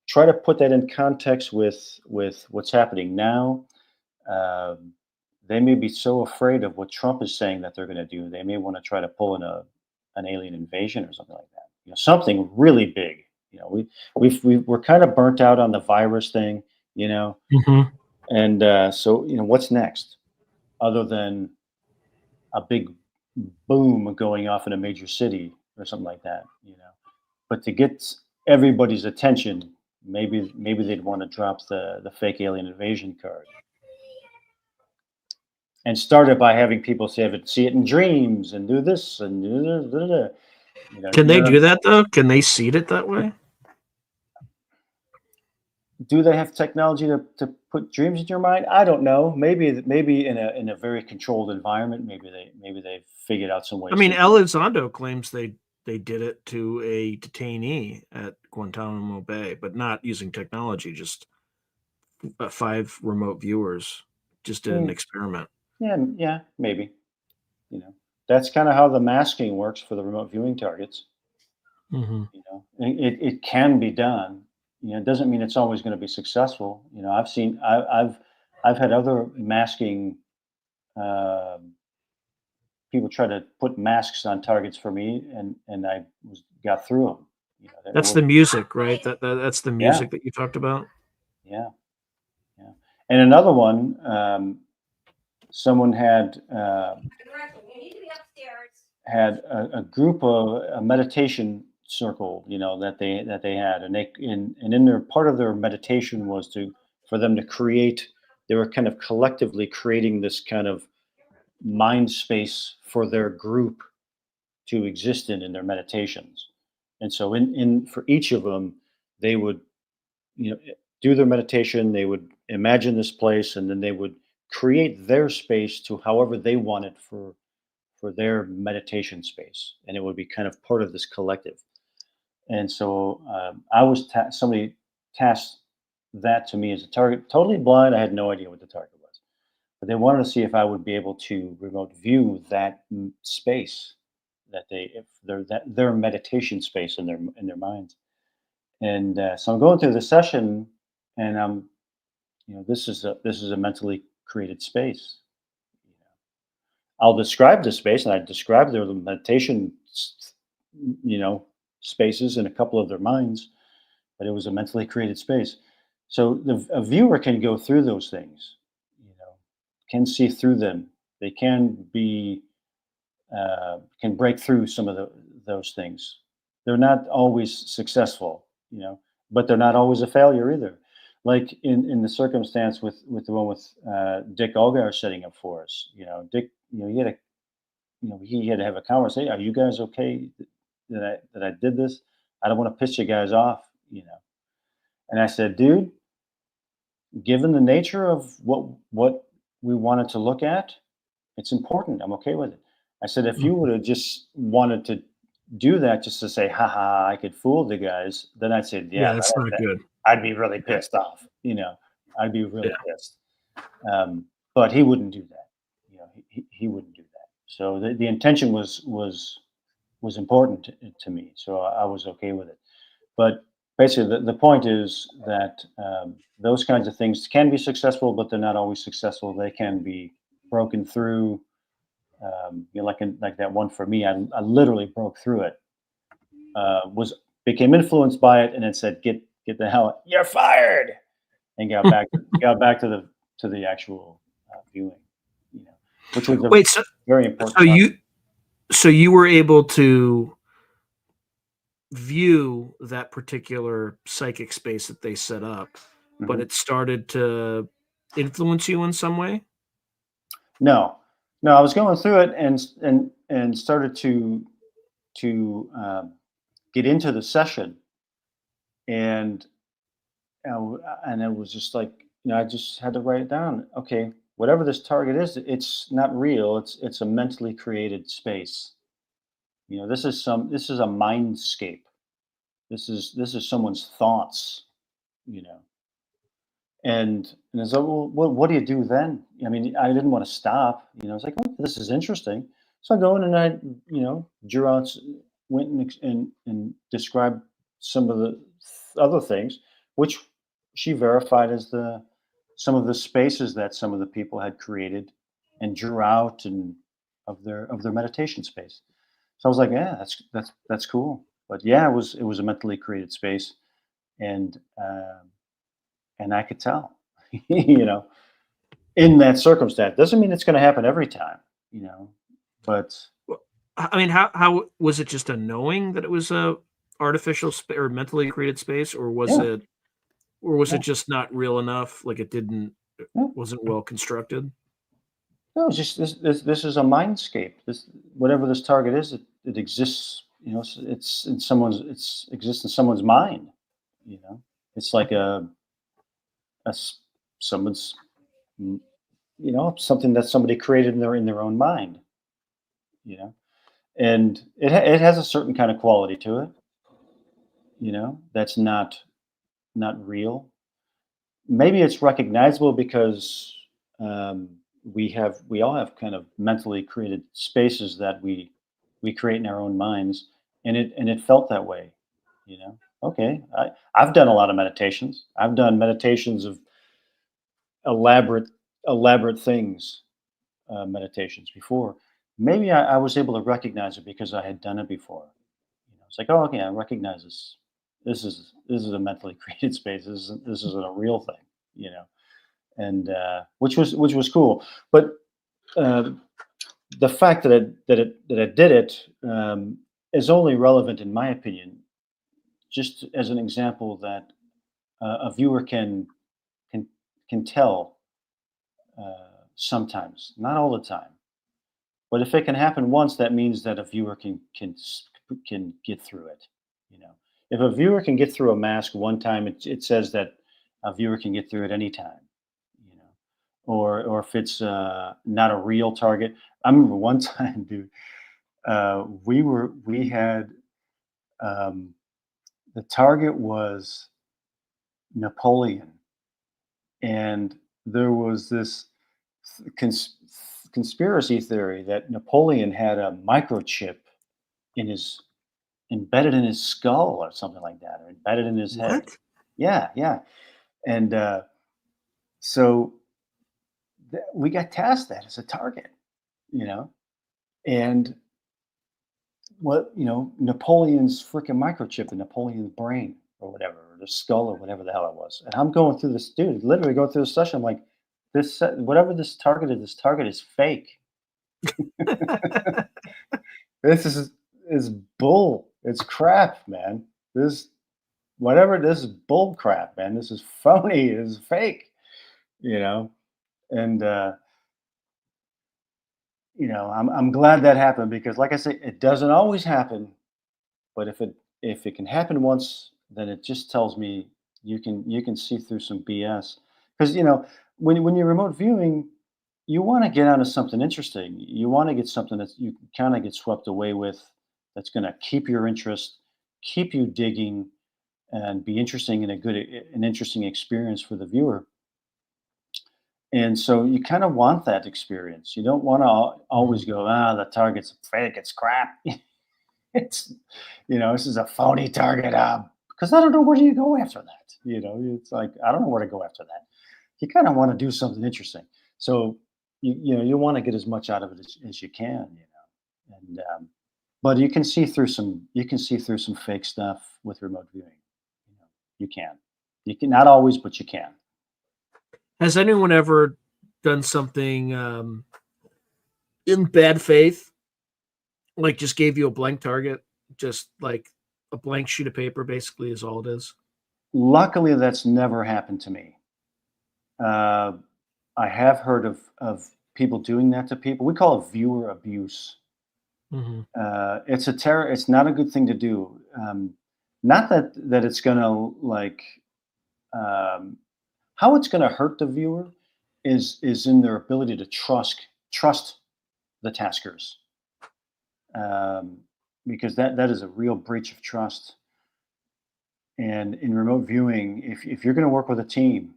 try to put that in context with what's happening now, um, they may be so afraid of what Trump is saying that they're going to do. They may want to try to pull in an alien invasion or something like that. Something really big. We're kind of burnt out on the virus thing. Mhm. And so what's next other than a big boom going off in a major city or something like that. But to get everybody's attention, maybe they'd want to drop the fake alien invasion card and start it by having people see it in dreams and do this and do this, da, da, da. Can they do that though? Can they seed it that way? Do they have technology to put dreams in your mind? I don't know. Maybe in a very controlled environment, maybe they figured out some I ways mean, to. Elizondo claims they did it to a detainee at Guantanamo Bay, but not using technology, just 5 remote viewers just did an Mm, experiment. yeah, maybe. You know, that's kind of how the masking works for the remote viewing targets. Mhm. And it can be done. It doesn't mean it's always going to be successful. I've had other masking um people try to put masks on targets for me, and got through them. It That's the was, music, right? That's the yeah, music that you talked about? yeah, yeah. And another one, someone had had a group of a meditation circle, that they had, and and in their part of their meditation was to for them to create. They were kind of collectively creating this kind of mind space for their group to exist in their meditations. And so in for each of them, they would do their meditation. They would imagine this place, and then they would create their space to however they want it for their meditation space, and it would be kind of part of this collective. And so I was somebody tasked that to me as a target, totally blind. I had no idea what the target was, but they wanted to see if I would be able to remote view that space that if their meditation space in their minds. And so I'm going through the session, and this is a mentally created space. I'll describe the space, and I describe their meditation, you know, spaces in a couple of their minds, but it was a mentally created space. So a viewer can go through those things, can see through them. They can break through some of those things. They're not always successful, but they're not always a failure either. Like in the circumstance with the one with Dick Olgar setting up for us, Dick, he had to have a conversation. Are you guys okay that I did this? I don't want to piss you guys off. And I said, dude, given the nature of what we wanted to look at, it's important. I'm okay with it. I said, if you would have just wanted to do that just to say, haha, I could fool the guys, then I'd say, Yeah, yeah, that's not good. I'd be really pissed off. I'd be really pissed. But he wouldn't do that. He wouldn't do that. So the intention was important to me. So I was okay with it. But basically, the point is that those kinds of things can be successful, but they're not always successful. They can be broken through. Like that one for me, I literally broke through it. Became influenced by it, and then said, "Get the hell! You're fired!" And got back to the actual viewing. Which was a Wait, so very important. So you were able to view that particular psychic space that they set up, but it started to influence you in some way? No, I was going through it and started to get into the session, and and it was just like I just had to write it down. Okay, whatever this target is, it's not real. It's a mentally created space. This is a mindscape. This is someone's thoughts. And so, well, what do you do then? I mean, I didn't want to stop. It's like, oh, this is interesting. So I go in and I, drew out, went and described some of the other things, which she verified as some of the spaces that some of the people had created and drew out and of their meditation space. So I was like, yeah, that's cool. But yeah, it was a mentally created space, and I could tell, in that circumstance. Doesn't mean it's going to happen every time. But Well, I mean, how was it just a knowing that it was a artificial or mentally created space, or was yeah, it yeah, just not real enough? Like it yeah. wasn't well constructed? No, it's just this is a mindscape. This whatever this target is, it exists. It's in exists in someone's mind. It's like someone's something that somebody created in their own mind. You know, and it has a certain kind of quality to it. That's not real. Maybe it's recognizable because we all have kind of mentally created spaces that we create in our own minds, and it felt that way. Okay, I've done a lot of meditations. I've done meditations of elaborate things, meditations before. Maybe I was able to recognize it because I had done it before. It's like, oh, okay, I recognize this. This is a mentally created space. This isn't a real thing. And which was cool. But the fact that it did it is only relevant, in my opinion, just as an example that a viewer can can tell sometimes, not all the time. But if it can happen once, that means that a viewer can get through it. You know, if a viewer can get through a mask one time, it says that a viewer can get through it anytime. You know, or if it's not a real target. I remember one time, dude. We had um, the target was Napoleon, and there was this cons- conspiracy theory that Napoleon had a microchip in his embedded in his skull or something like that, or embedded in his head. What? Yeah, yeah. And so we got tasked that as a target, you know, and what Napoleon's freaking microchip in Napoleon's brain or whatever, or the skull or whatever the hell it was. And I'm going through this, dude, literally going through the session. I'm like, whatever this target is fake. This is bull. It's crap, man. This is bull crap, man. This is phony. This is fake. You know, and I'm glad that happened because, like I say, it doesn't always happen. But if it can happen once, then it just tells me you can see through some BS. Because when you're remote viewing, you want to get onto something interesting. You want to get something that you kind of get swept away with, that's going to keep your interest, keep you digging, and be interesting and an interesting experience for the viewer. And so you kind of want that experience. You don't want to Mhm. always go, the target's fake, it's crap. It's this is a phony target, because I don't know where do you go after that. It's like I don't know where to go after that. You kind of want to do something interesting, so you want to get as much out of it as you can, and but you can see through some fake stuff with remote viewing. You can not always, but you can. Has anyone ever done something in bad faith, like just gave you a blank target, just like a blank sheet of paper, basically, is all it is? Luckily, that's never happened to me. uh, I have heard of people doing that to people. We call it viewer abuse. Hmm. It's not a good thing to do. Not that it's gonna like um, how it's gonna hurt the viewer is in their ability to trust the taskers, um, because that is a real breach of trust. And in remote viewing, if you're going to work with a team,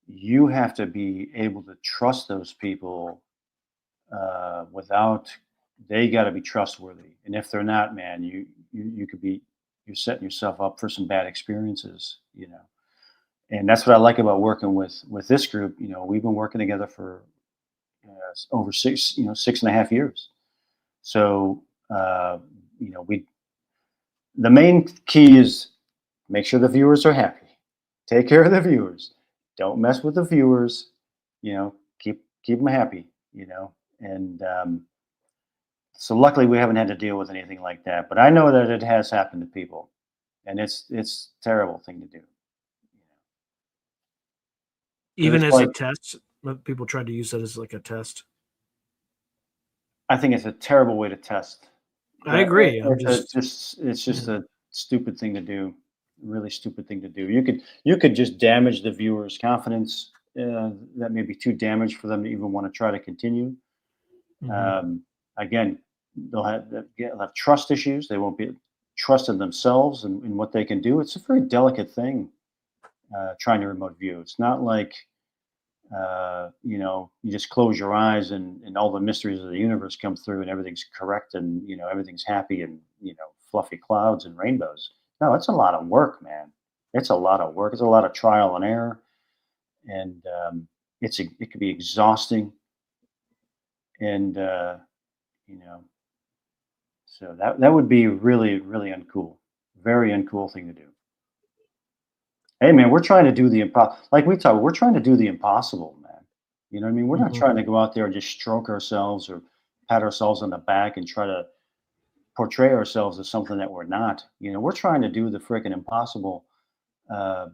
you have to be able to trust those people without they got to be trustworthy. And if they're not, man, you could be you're setting yourself up for some bad experiences. And that's what I like about working with this group. We've been working together for over 6.5 years. So we the main key is make sure the viewers are happy, take care of the viewers, don't mess with the viewers, keep them happy. And so luckily we haven't had to deal with anything like that, but I know that it has happened to people, and it's a terrible thing to do. Because Even it's as a like test, people tried to use that as like a test. I think it's a terrible way to test. I agree. I'm It's just yeah. a stupid thing to do. Really stupid thing to do. You could just damage the viewer's confidence. That may be too damaged for them to even want to try to continue. Mhm. Um, Again, they'll have trust issues. They won't be trusting themselves and what they can do. It's a very delicate thing, trying to remote view. It's not like you just close your eyes and all the mysteries of the universe come through and everything's correct and everything's happy and fluffy clouds and rainbows. No, it's a lot of work, man. It's a lot of work. It's a lot of trial and error, and it can be exhausting. And you know, so that would be really really uncool, very uncool thing to do. Hey, man, we're trying to do the impossible. Like we talk, we're trying to do the impossible, man. You know what I mean? We're not Mhm. trying to go out there and just stroke ourselves or pat ourselves on the back and try to portray ourselves as something that we're not. We're trying to do the freaking impossible, uh,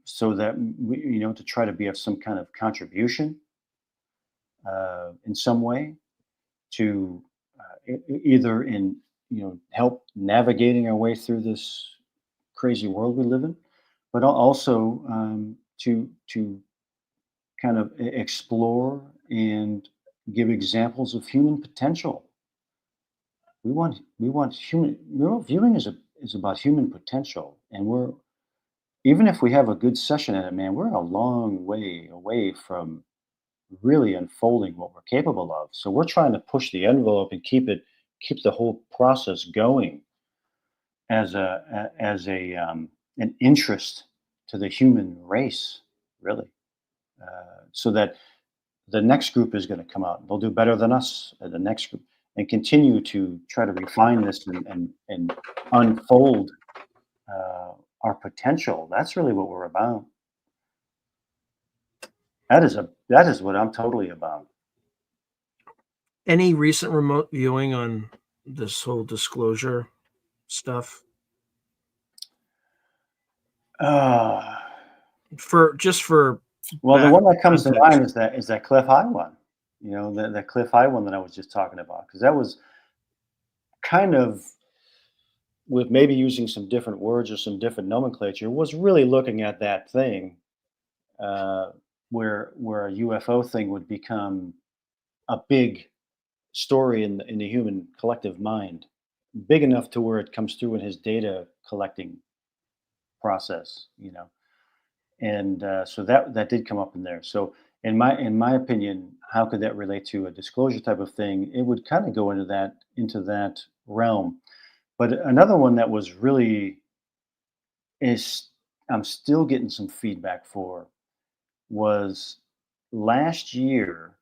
so that to try to be of some kind of contribution in some way to either in help navigating our way through this crazy world we live in, but also to kind of explore and give examples of human potential. We want human. Viewing is about human potential, and we're even if we have a good session at it, man, we're a long way away from really unfolding what we're capable of. So we're trying to push the envelope and keep the whole process going as an interest to the human race, really, so that the next group is going to come out. They'll do better than us at the next group, and continue to try to refine this and unfold uh, our potential. That's really what we're about. That is what I'm totally about. Any recent remote viewing on this whole disclosure stuff? Uh, For well, the back one that comes to context. mind is that Cliff High one. That Cliff High one that I was just talking about, because that was kind of, with maybe using some different words or some different nomenclature, was really looking at that thing, uh, where a UFO thing would become a big story in the human collective mind, big enough to where it comes through in his data collecting process. And so that did come up in there. So in my opinion, how could that relate to a disclosure type of thing? It would kind of go into that realm. But another one that was really is I'm still getting some feedback for was last year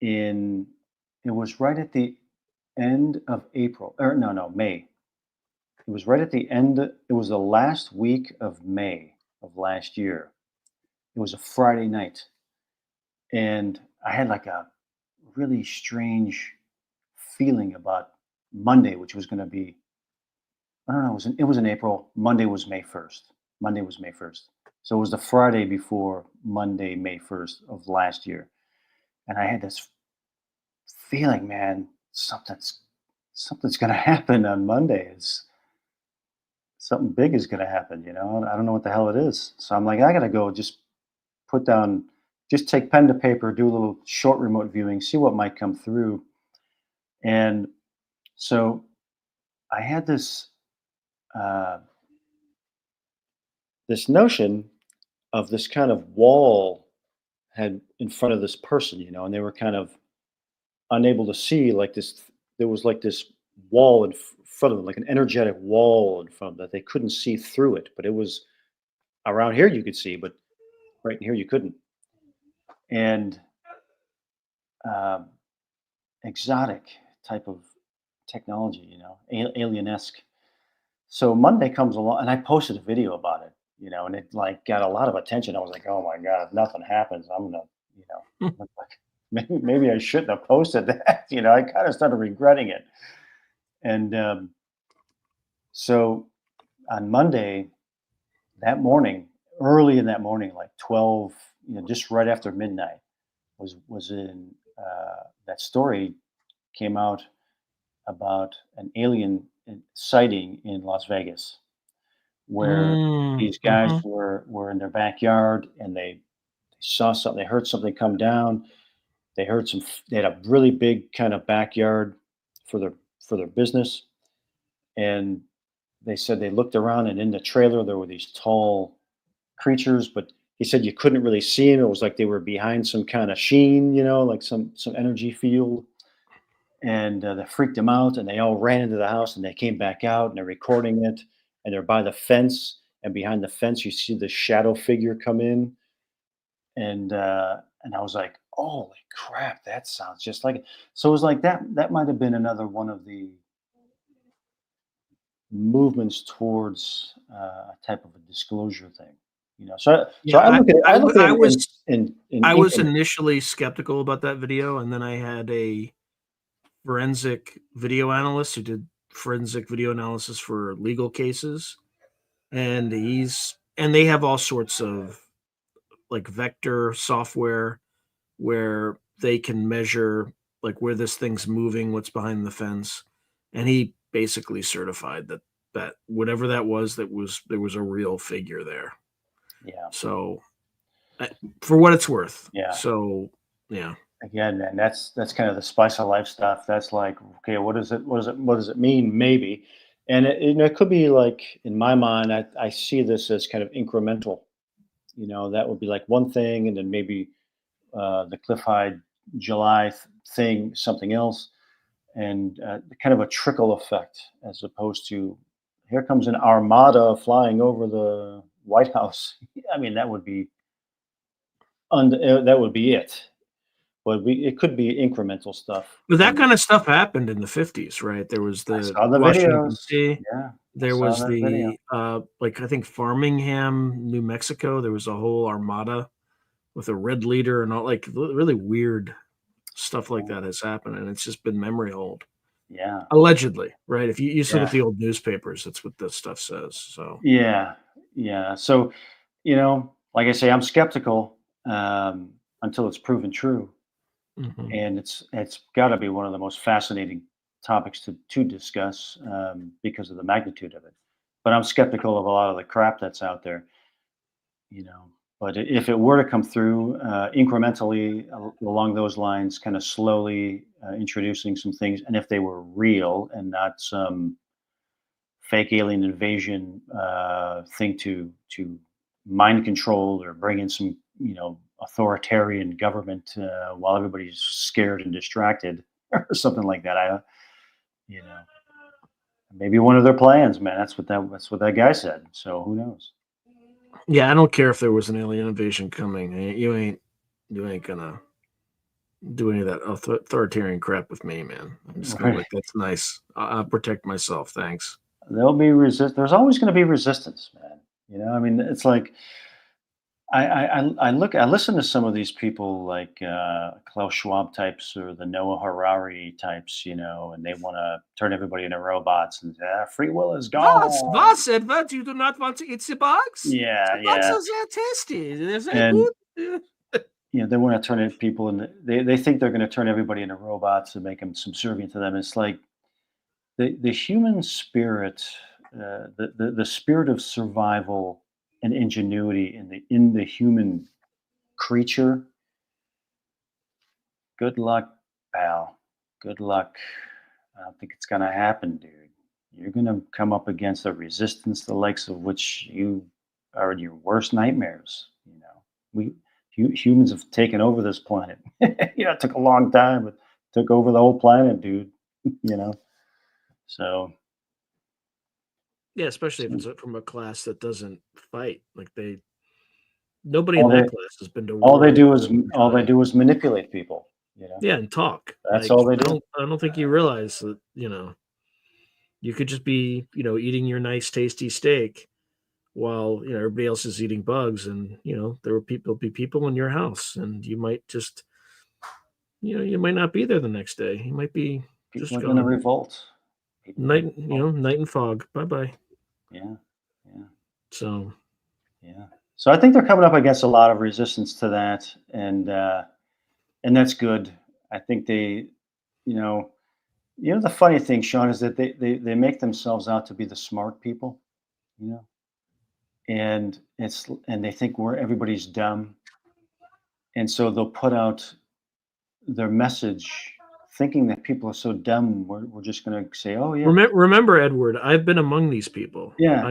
in it was right at the end of April, or no, May. It was right at the end. It was the last week of May of last year. It was a Friday night, and I had like a really strange feeling about Monday, which was going to be, I don't know, it was in April. Monday was May 1st. Monday was May 1st. So it was the Friday before Monday, May 1st of last year. And I had this feeling, man, something's going to happen on Monday. It's something big is going to happen, and I don't know what the hell it is. So I'm like, I got to go just put down, just take pen to paper, do a little short remote viewing, see what might come through. And so I had uh, this notion of this kind of wall had in front of this person, and they were kind of unable to see, like this. There was like this wall in front of them, like an energetic wall in front of them, that they couldn't see through it. But it was around here you could see, but right in here you couldn't. And um, exotic type of technology, alien-esque. So Monday comes along, and I posted a video about it, and it like got a lot of attention. I was like, oh my god, if nothing happens, I'm gonna, you know, look like maybe I shouldn't have posted that. I kind of started regretting it. And so on Monday that morning, early in that morning, like 12, just right after midnight, was in that story came out about an alien sighting in Las Vegas, where Mm, these guys mhm. were in their backyard, and they saw something, they heard something come down. They had a really big kind of backyard for their business, and they said they looked around, and in the trailer there were these tall creatures, but he said you couldn't really see them. It was like they were behind some kind of sheen, like some energy field. And that freaked them out, and they all ran into the house, and they came back out, and they're recording it, and they're by the fence, and behind the fence you see the shadow figure come in. And I was like, holy crap, that sounds just like it. So it was like that might have been another one of the movements towards a type of a disclosure thing. So Yeah, I look at it, I, I w- look at I it was in I was increments. initially skeptical about that video, and then I had a forensic video analyst who did forensic video analysis for legal cases, and they have all sorts of like vector software where they can measure like where this thing's moving, what's behind the fence, and he basically certified that whatever that was, there was a real figure there. Yeah, So for what it's worth. yeah. So yeah. Again, and that's kind of the spice of life stuff. That's like, okay, what does it mean? Maybe, and it could be like in my mind, I see this as kind of incremental. That would be like one thing, and then maybe the Cliff High July thing, something else, and kind of a trickle effect, as opposed to here comes an armada flying over the White House. I mean, that would be it. But it could be incremental stuff. But that And kind of stuff happened in the 50s, right? There was I the saw the Washington videos. D.C. Yeah, I There saw was that video. the like I think Farmingham, New Mexico. There was a whole armada with a red leader and all like really weird stuff like Yeah, that has happened, and it's just been memory hold. yeah, Allegedly, right? If you just look yeah, at the old newspapers, that's what this stuff says. So yeah, yeah. So, like I say, I'm skeptical until it's proven true, mhm. and it's got to be one of the most fascinating topics to discuss because of the magnitude of it. But I'm skeptical of a lot of the crap that's out there. you know. But if it were to come through incrementally along those lines, kind of slowly introducing some things, and if they were real and not some fake alien invasion thing to mind control or bring in some authoritarian government while everybody's scared and distracted or something like that, you know maybe one of their plans, man. That's what that guy said. So who knows? Yeah, I don't care if there was an alien invasion coming. You ain't gonna do any of that authoritarian crap with me, man. I'm just gonna be Right. like, that's nice. I'll protect myself. Thanks. There's always going to be resistance, man. I mean, it's like I listen to some of these people like Klaus Schwab types or the Noah Harari types, and they want to turn everybody into robots and say, free will is gone. Edward? You do not want to eat the bugs? Yeah, The bugs yeah, are very tasty. They're very and good. they want to turn people and they think they're going to turn everybody into robots and make them subservient to them. It's like the human spirit, the spirit of survival and ingenuity in the human creature. Good luck, pal. Good luck. I don't think it's gonna happen, dude. You're gonna come up against a resistance the likes of which you are in your worst nightmares. We humans have taken over this planet. It took a long time, but took over the whole planet, dude. you know. So Yeah, especially if so it's from a class that doesn't fight. Like nobody in all that they class has been to all they war do is to all they fight. do is manipulate people. Yeah, and talk. That's all they do. I don't think you realize that, you could just be, eating your nice tasty steak while, everybody else is eating bugs, and, there'll be people in your house, and you might just, you might not be there the next day. You might be People just are going to gone. revolt. People are going to revolt. Night and fog. Bye-bye. Yeah, yeah, So, yeah. So I think they're coming up against a lot of resistance to that, and that's good. I think you know, the funny thing, Sean, is that they make themselves out to be the smart people, you know, and they think everybody's dumb, and so they'll put out their message thinking that people are so dumb. We're just going to say, oh yeah, remember, Edward, I've been among these people. yeah,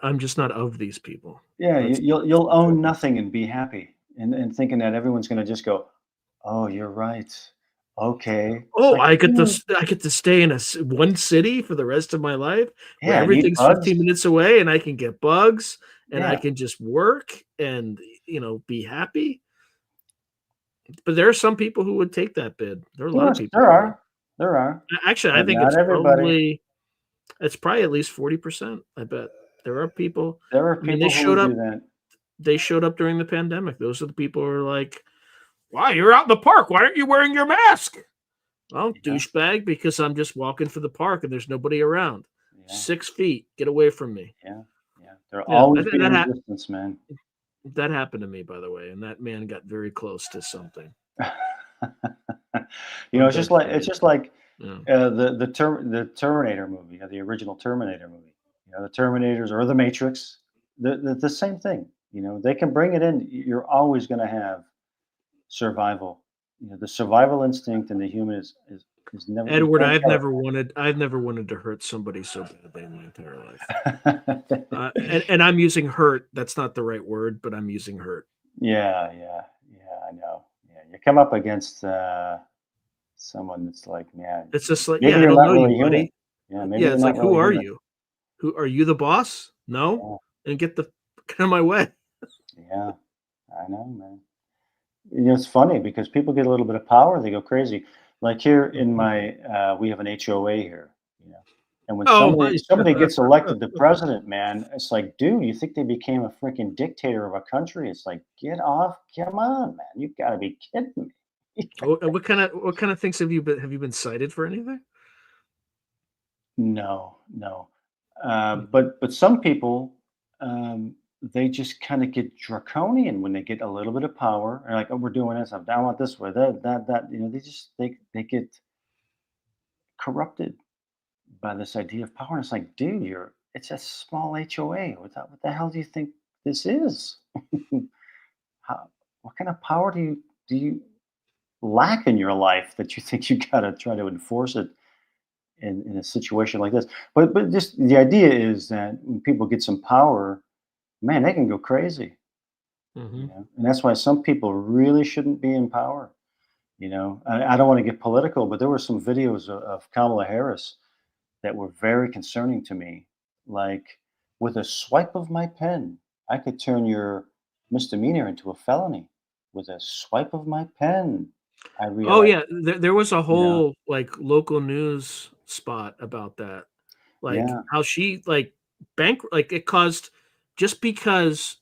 I'm just not of these people. yeah. That's You'll the own difference. nothing and be happy, and thinking that everyone's going to just go, oh, you're right. Okay. It's Oh, like, dude, I get to stay in one city for the rest of my life where yeah, and eat everything's bugs. 15 minutes away, and I can get bugs, and I Yeah. can just work and, be happy. But there are some people who would take that bid. There are a lot of Yes, people there who would. are. There are. Actually, I But think not everybody. it's probably at least 40%. I bet there are people. There are I mean, they people who showed would do up. that. they showed up during the pandemic. Those are the people who are like, "Why you're out in the park? Why aren't you wearing your mask?" Well, Yeah, douchebag, because I'm just walking for the park and there's nobody around. yeah, 6 feet, get away from me. yeah, yeah. There'll Yeah, always be that resistance, man. that happened to me, by the way, and that man got very close to something. I'm It's just dead like serious. Yeah. the Terminator movie, the original Terminator movie. The Terminators or the Matrix, the same thing. They can bring it in. You're always going to have survival. The survival instinct in the human is never. You Edward, can't kill I've never wanted to hurt somebody so badly in my entire life. it. And I'm using hurt. That's not the right word, but I'm using hurt. Yeah, yeah, yeah. I know. Yeah, you come up against someone that's like, man, It's just like, maybe yeah, I you're don't not know you, really human. buddy. Yeah, maybe Yeah, you're it's not like, who really are human. you? Who are you, the boss? No, Yeah, and get the out of my way. yeah, I know, man. It's funny because people get a little bit of power, they go crazy. Like here in Mhm. my, we have an HOA here, and when Oh somebody my! gets elected to president, man, it's like, dude, you think they became a freaking dictator of a country? It's like, get off, come on, man, you got to be kidding me. What kind of things have you been cited for anything? No, no. Mhm. But some people, they just kind of get draconian when they get a little bit of power. And like, oh, we're doing this. I want this way. That. They get corrupted by this idea of power. And it's like, dude, it's a small HOA. What the hell do you think this is? How, what kind of power do you lack in your life that you think you gotta try to enforce it in a situation like this? But just the idea is that when people get some power, man, they can go crazy. Mhm. And that's why some people really shouldn't be in power. I don't want to get political, but there were some videos of Kamala Harris that were very concerning to me. Like, with a swipe of my pen, I could turn your misdemeanor into a felony. With a swipe of my pen, I Oh, realized, yeah, there was a you know, whole, like, local news spot about that, like, yeah, how she, like, it caused just because,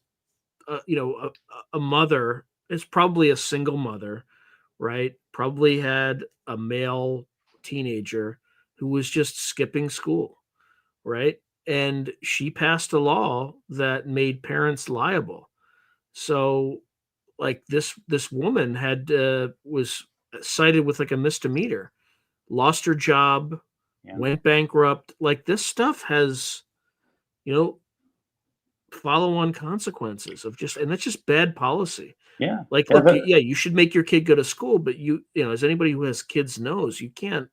a mother is probably a single mother, right? Probably had a male teenager who was just skipping school, right? And she passed a law that made parents liable. So, like, this woman was cited with like a misdemeanor, lost her job, yeah, went bankrupt. Like, this stuff has, you know, follow-on consequences of just, and that's just bad policy. yeah, Like, yeah. look, yeah, you should make your kid go to school, but as anybody who has kids knows, you can't,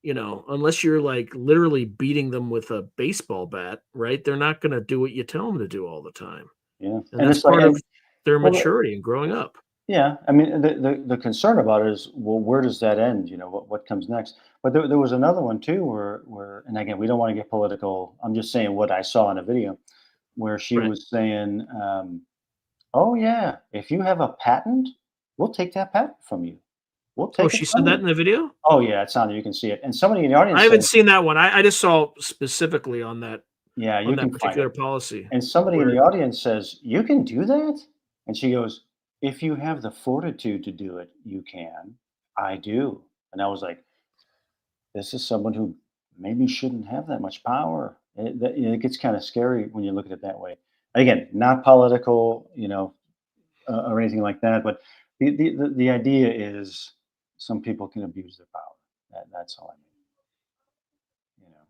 unless you're like literally beating them with a baseball bat, right? They're not going to do what you tell them to do all the time. Yeah, And and that's it's like, part of and their well, maturity and growing up. yeah, I mean, the concern about it is, well, where does that end? What comes next? But there was another one too, where, and again, we don't want to get political. I'm just saying what I saw in a video where she Right. was saying, "Oh yeah, if you have a patent, we'll take that patent from you. We'll Oh, take it she said from that you." in the video? Oh yeah, it's on there. You can see it. And somebody in the I audience haven't said, seen that one. I just saw specifically "Yeah, on you that can find particular it." policy And somebody in where the audience says, "You can do that?" And she goes, "If you have the fortitude to do it, you can. I do." And I was like, this is someone who maybe shouldn't have that much power. It gets kind of scary when you look at it that way. Again, not political, or anything like that, but the idea is some people can abuse their power. That's all I mean. You know,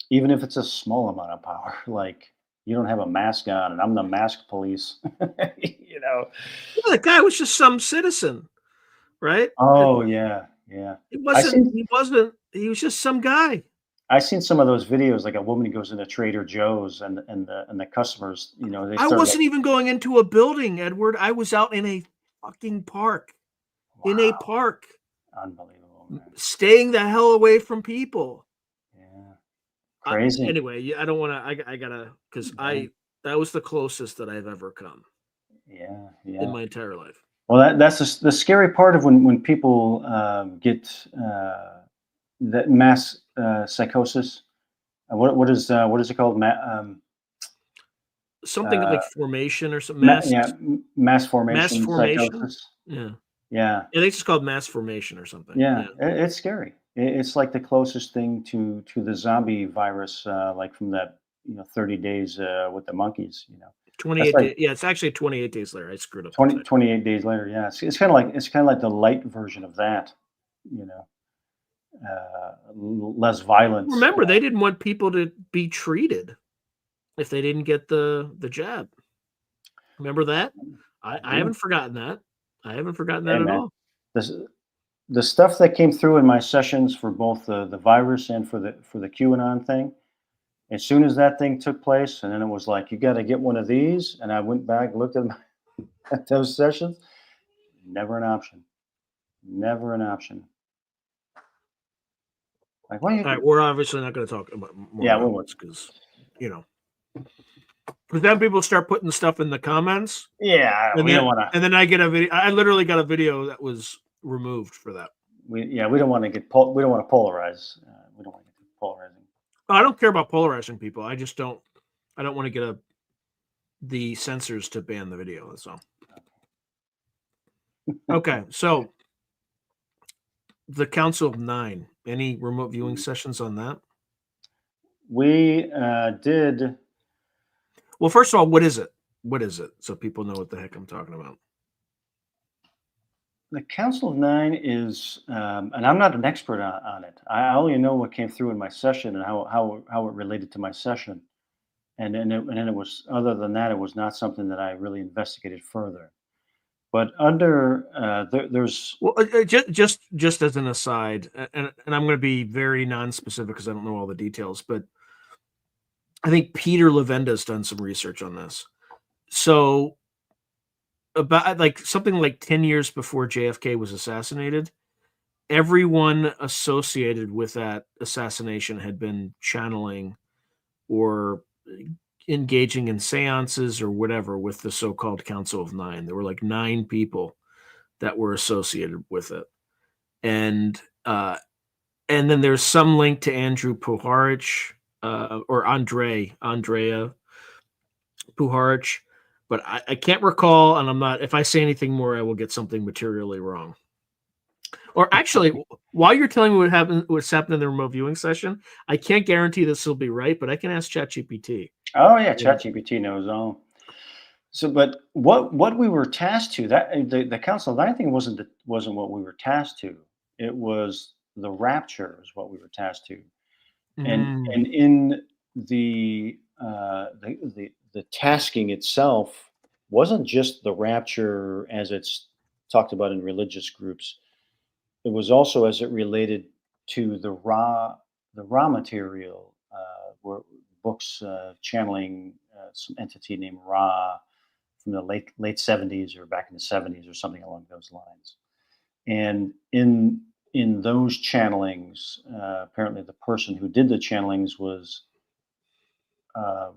Even if it's a small amount of power, like you don't have a mask on, and I'm the mask police. you know. yeah, the guy was just some citizen, right? Oh yeah, yeah. He I wasn't seen he wasn't he was just some guy. I seen some of those videos, like a woman goes into Trader Joe's, and the customers, they I start like, wasn't even going into a building, Edward. I was out in a fucking park. In a wow, park, unbelievable, man. staying the hell away from people. Yeah, I, crazy. anyway, I don't want to. I gotta, because Yeah, I that was the closest that I've ever come yeah, in yeah. my entire life. Well, that's the scary part of when people get that mass psychosis. What is it called? something like formation or some mass mass formation formation. psychosis. Yeah. Yeah. I think it's called mass formation or something. Yeah, Yeah. it's scary. It's like the closest thing to the zombie virus, like from that 30 days with the monkeys. 28 That's like days. Yeah, it's actually 28 days later. I screwed up. 28 days later. Yeah, it's kind of like the light version of that. You know, less violence. Remember, they didn't want people to be treated if they didn't get the jab. Remember that? I haven't forgotten that. I haven't forgotten Hey that at man, all. this the stuff that came through in my sessions for both the virus and for the QAnon thing. As soon as that thing took place, and then it was like, you got to get one of these, and I went back, looked at, at those sessions. Never an option. Never an option. Like, why? All right, we're obviously not going to talk about more Yeah, about this because because then people start putting stuff in the comments. Yeah, And we then, don't want to. and then I get a video. I literally got a video that was removed for that. We don't want to get we don't want to polarize. We don't want to get polarizing. I don't care about polarizing people. I just don't. I don't want to get the censors to ban the video. That's all. Okay, so the Council of Nine. Any remote viewing sessions on that? We did. Well, first of all, what is it? What is it? So people know what the heck I'm talking about. The Council of Nine is, and I'm not an expert on it. I only know what came through in my session and how it related to my session, and then it was. Other than that, it was not something that I really investigated further. But under there's just as an aside, and I'm going to be very non-specific because I don't know all the details, but I think Peter Levenda's done some research on this. So about like something like 10 years before JFK was assassinated, everyone associated with that assassination had been channeling or engaging in seances or whatever with the so-called Council of Nine. There were like 9 people that were associated with it. And then there's some link to Andrew Puharich or Andrea Puharich, but I can't recall, and I'm not. If I say anything more, I will get something materially wrong. Or actually, while you're telling me what's happened in the remote viewing session, I can't guarantee this will be right, but I can ask ChatGPT. Oh yeah, ChatGPT knows all. So, but what we were tasked to, that the Council of Nine thing wasn't what we were tasked to. It was the rapture is what we were tasked to, and in the tasking itself wasn't just the rapture as it's talked about in religious groups. It was also as it related to the raw material, were books channeling some entity named Ra from the late 70s or back in the 70s or something along those lines. And in those channelings, apparently the person who did the channelings was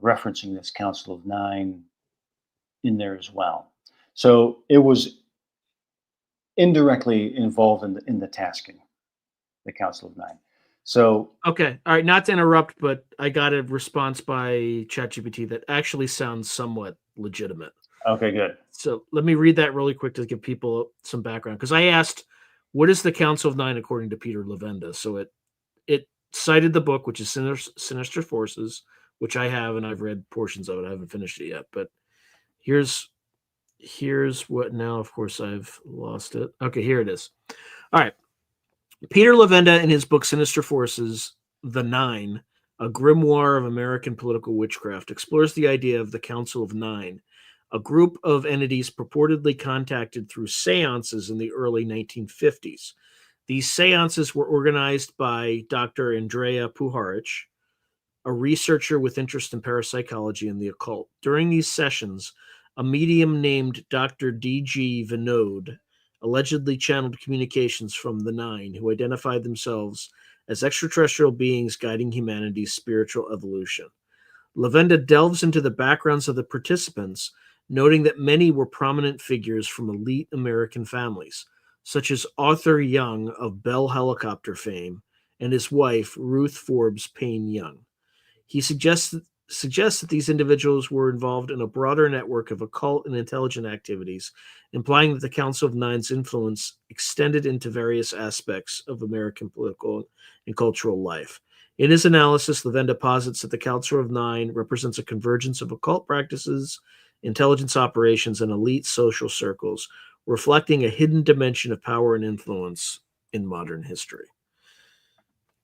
referencing this Council of Nine in there as well. So it was indirectly involved in the tasking, the Council of Nine. So okay, all right. Not to interrupt, but I got a response by ChatGPT that actually sounds somewhat legitimate. Okay, good. So let me read that really quick to give people some background, because I asked, "What is the Council of Nine according to Peter Levenda?" So it cited the book, which is Sinister Forces, which I have, and I've read portions of it. I haven't finished it yet, but here's what now. Of course, I've lost it. Okay, here it is. All right. Peter Levenda, in his book Sinister Forces, The Nine, a grimoire of American political witchcraft, explores the idea of the Council of Nine, a group of entities purportedly contacted through seances in the early 1950s. These seances were organized by Dr. Andrea Puharich, a researcher with interest in parapsychology and the occult. During these sessions, a medium named Dr. D.G. Vinod allegedly channeled communications from the Nine, who identified themselves as extraterrestrial beings guiding humanity's spiritual evolution. Levenda delves into the backgrounds of the participants, noting that many were prominent figures from elite American families, such as Arthur Young of Bell Helicopter fame and his wife, Ruth Forbes Payne Young. He suggests suggests that these individuals were involved in a broader network of occult and intelligent activities, implying that the Council of Nine's influence extended into various aspects of American political and cultural life. In his analysis, Levenda posits that the Council of Nine represents a convergence of occult practices, intelligence operations, and elite social circles, reflecting a hidden dimension of power and influence in modern history.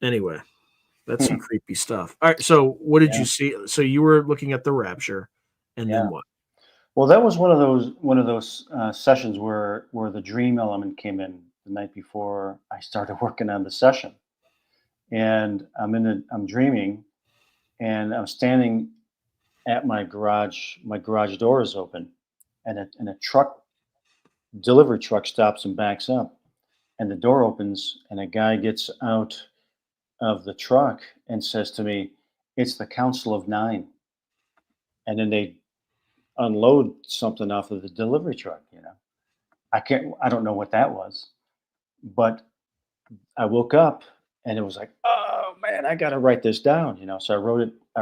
Anyway, that's some creepy stuff. All right, so what did Yeah. you see? So you were looking at the rapture, and Yeah. then what? Well, that was one of those sessions where the dream element came in the night before I started working on the session, and I'm dreaming, and I'm standing at my garage. My garage door is open, and a delivery truck stops and backs up, and the door opens, and a guy gets out of the truck and says to me, "It's the Council of Nine," and then they unload something off of the delivery truck. I don't know what that was, but I woke up and it was like, oh man, I got to write this down. So I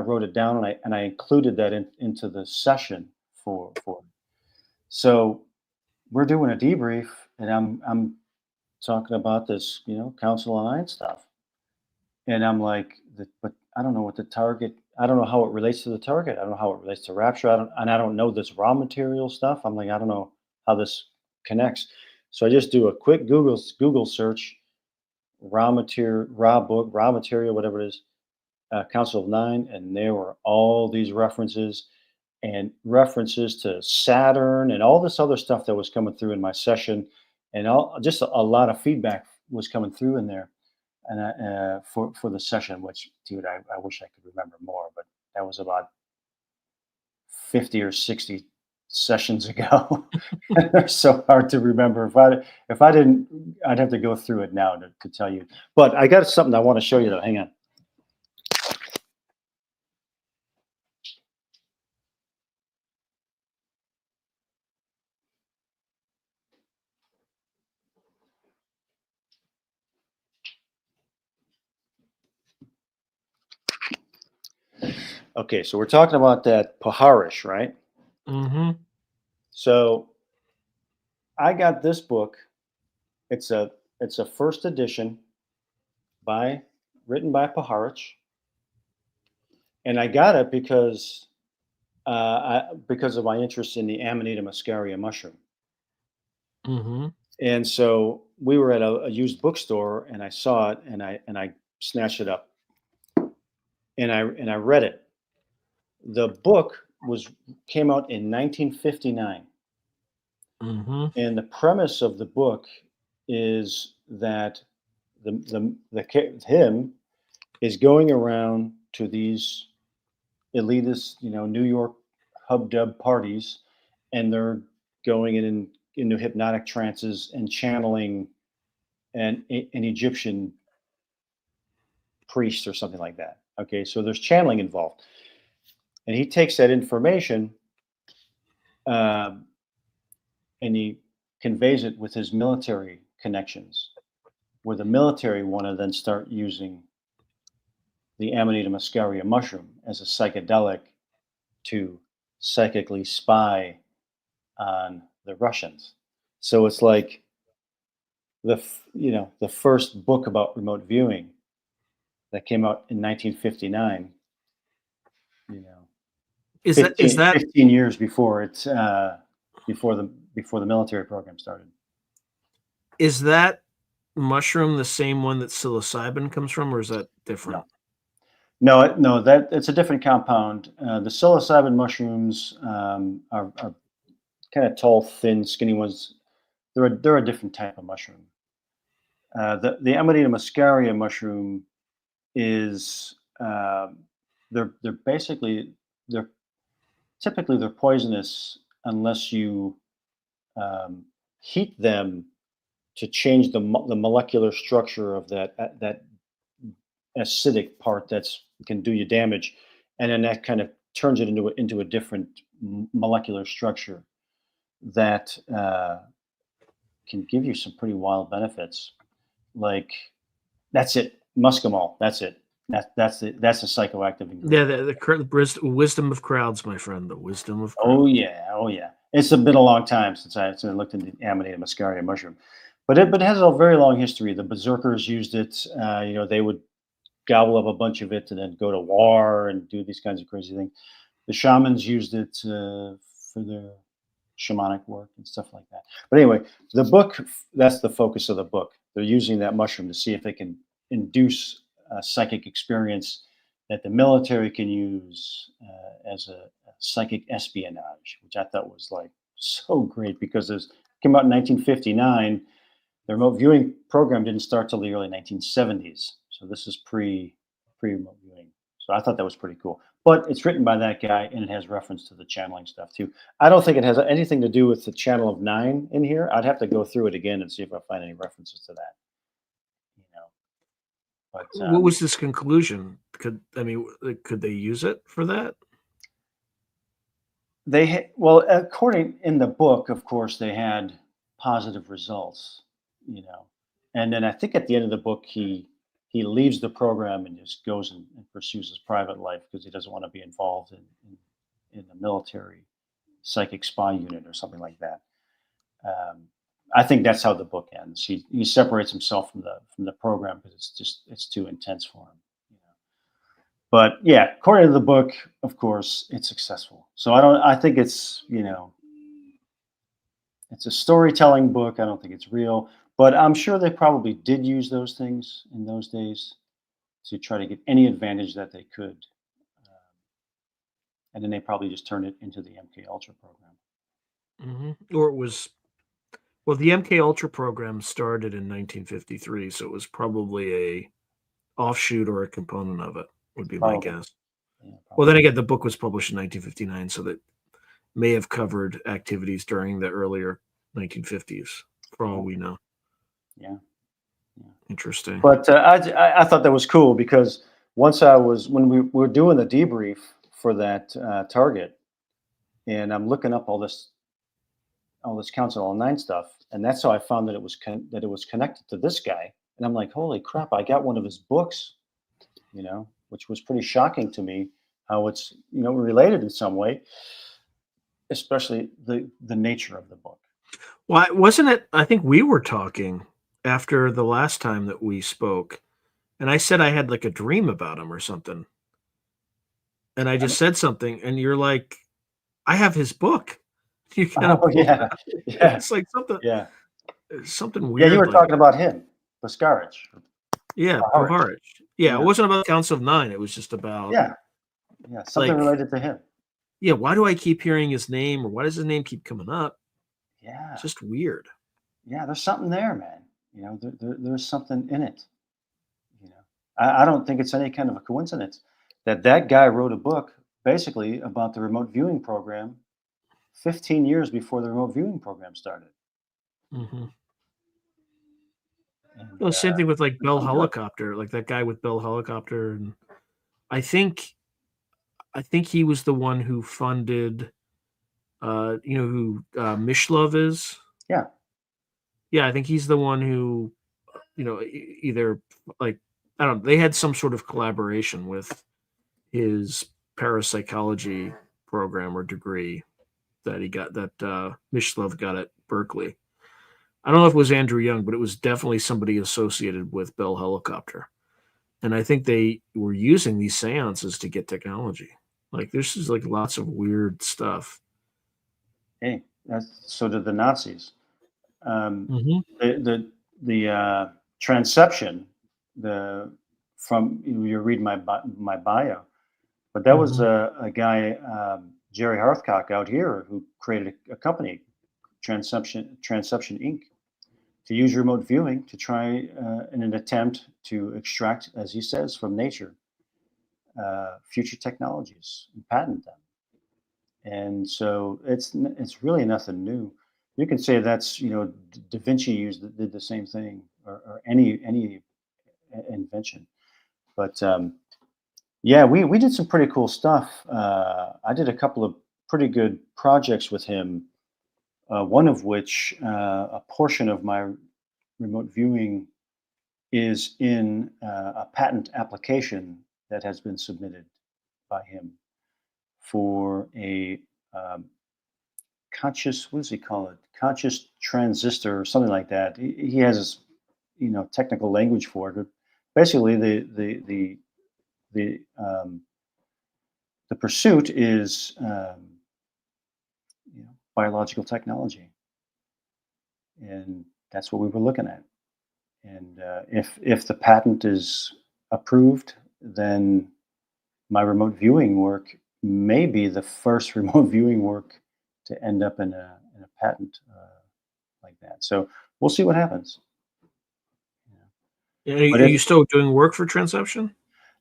wrote it down, and I included that into the session for. So we're doing a debrief, and I'm talking about this, Council of Nine stuff, and I'm like, but I don't know what the target. I don't know how it relates to the target. I don't know how it relates to rapture. I don't know this raw material stuff. I'm like, I don't know how this connects. So I just do a quick Google search, raw material, whatever it is, Council of Nine, and there were all these references to Saturn and all this other stuff that was coming through in my session, and just a lot of feedback was coming through in there, and for the session, which, dude, I wish I could remember more, but that was about 50 or 60 sessions ago. They're so hard to remember. If I didn't, I'd have to go through it now to tell you. But I got something I want to show you though. Hang on. Okay, so we're talking about that Paharish, right? Mm-hmm. So I got this book. It's a first edition by written by Paharish, and I got it because of my interest in the Amanita muscaria mushroom. Mm-hmm. And so we were at a used bookstore, and I saw it, and I snatched it up, and I read it. The book came out in 1959, Mm-hmm. and the premise of the book is that him is going around to these elitist, New York hub dub parties, and they're going into hypnotic trances and channeling an Egyptian priest or something like that. Okay, so there's channeling involved, and he takes that information, um, and he conveys it with his military connections, where the military want to then start using the Amanita muscaria mushroom as a psychedelic to psychically spy on the Russians. So it's like the first book about remote viewing that came out in 1959. You know, Is that is 15, that 15 years before it's before the military program started. is that mushroom the same one that psilocybin comes from, or is that different? No, no, that it's a different compound. The psilocybin mushrooms are kind of tall, thin, skinny ones. They're a different type of mushroom. The Amanita muscaria mushroom is they're basically they're typically they're poisonous unless you heat them to change the molecular structure of that acidic part that's can do you damage, and then that kind of turns it into a different molecular structure that can give you some pretty wild benefits. Like that's it, muscimol. That's it. That's the psychoactive ingredient. Yeah, the wisdom of crowds, my friend. The wisdom of crowds. Oh yeah, oh yeah. It's been a long time since I looked into Amanita muscaria mushroom, but it has a very long history. The berserkers used it. They would gobble up a bunch of it and then go to war and do these kinds of crazy things. The shamans used it for their shamanic work and stuff like that. But anyway, the book, that's the focus of the book. They're using that mushroom to see if they can induce a psychic experience that the military can use as a psychic espionage, which I thought was like so great because it came out in 1959. The remote viewing program didn't start till the early 1970s. So this is pre remote viewing. So I thought that was pretty cool. But it's written by that guy and it has reference to the channeling stuff too. I don't think it has anything to do with the channel of 9 in here. I'd have to go through it again and see if I find any references to that. But What was this conclusion? Could they use it for that? Well, according in the book, of course, they had positive results, and then I think at the end of the book, he leaves the program and just goes and pursues his private life because he doesn't want to be involved in the military psychic spy unit or something like that. I think that's how the book ends. He separates himself from the program because it's too intense for him. But yeah, according to the book, of course, it's successful. So I think it's it's a storytelling book. I don't think it's real, but I'm sure they probably did use those things in those days to try to get any advantage that they could. And then they probably just turned it into the MK Ultra program. Or it was, well, the MK Ultra program started in 1953, so it was probably a offshoot or a component of it, would be my guess. Yeah, well, then again, the book was published in 1959, so that may have covered activities during the earlier 1950s, for all we know. Yeah. Interesting. But I thought that was cool because when we were doing the debrief for that target, and I'm looking up all this Council on 9 stuff, and that's how I found that it was connected to this guy. And I'm like, holy crap! I got one of his books, which was pretty shocking to me. How it's related in some way, especially the nature of the book. Well, wasn't it? I think we were talking after the last time that we spoke, and I said I had like a dream about him or something, and I just said something, and you're like, "I have his book." You kind of yeah. It's like something. Yeah. Something weird. Yeah, you were talking about him, Boscarich. Yeah, Poharich. Yeah, Yeah. it wasn't about Council of 9. It was just about something related to him. Yeah, why do I keep hearing his name, or why does his name keep coming up? Yeah, it's just weird. Yeah, there's something there, man. There's something in it. I don't think it's any kind of a coincidence that guy wrote a book basically about the remote viewing program 15 years before the remote viewing program started. And, well, same thing with like Bell Helicopter, like that guy with Bell Helicopter, and I think he was the one who funded, who Mishlove is. Yeah. Yeah, I think he's the one who, either like, I don't know, they had some sort of collaboration with his parapsychology program or degree that he got, that Mishlove got at Berkeley. I don't know if it was Andrew Young, but it was definitely somebody associated with Bell Helicopter. And I think they were using these seances to get technology. Like, there's just like lots of weird stuff. Hey, so did the Nazis. The transception, from you read my bio, but that was a guy, Jerry Hearthcock out here, who created a company, Transception Inc., to use remote viewing to try in an attempt to extract, as he says, from nature future technologies and patent them. And so it's really nothing new. You can say that's Da Vinci did the same thing, or any invention. But yeah, we did some pretty cool stuff. I did a couple of pretty good projects with him. One of which, a portion of my remote viewing is in a patent application that has been submitted by him for a conscious, what does he call it? Conscious transistor or something like that. He has, technical language for it. But basically, the pursuit is biological technology, and that's what we were looking at. And if the patent is approved, then my remote viewing work may be the first remote viewing work to end up in a patent like that. So we'll see what happens. Are But you still doing work for Transception?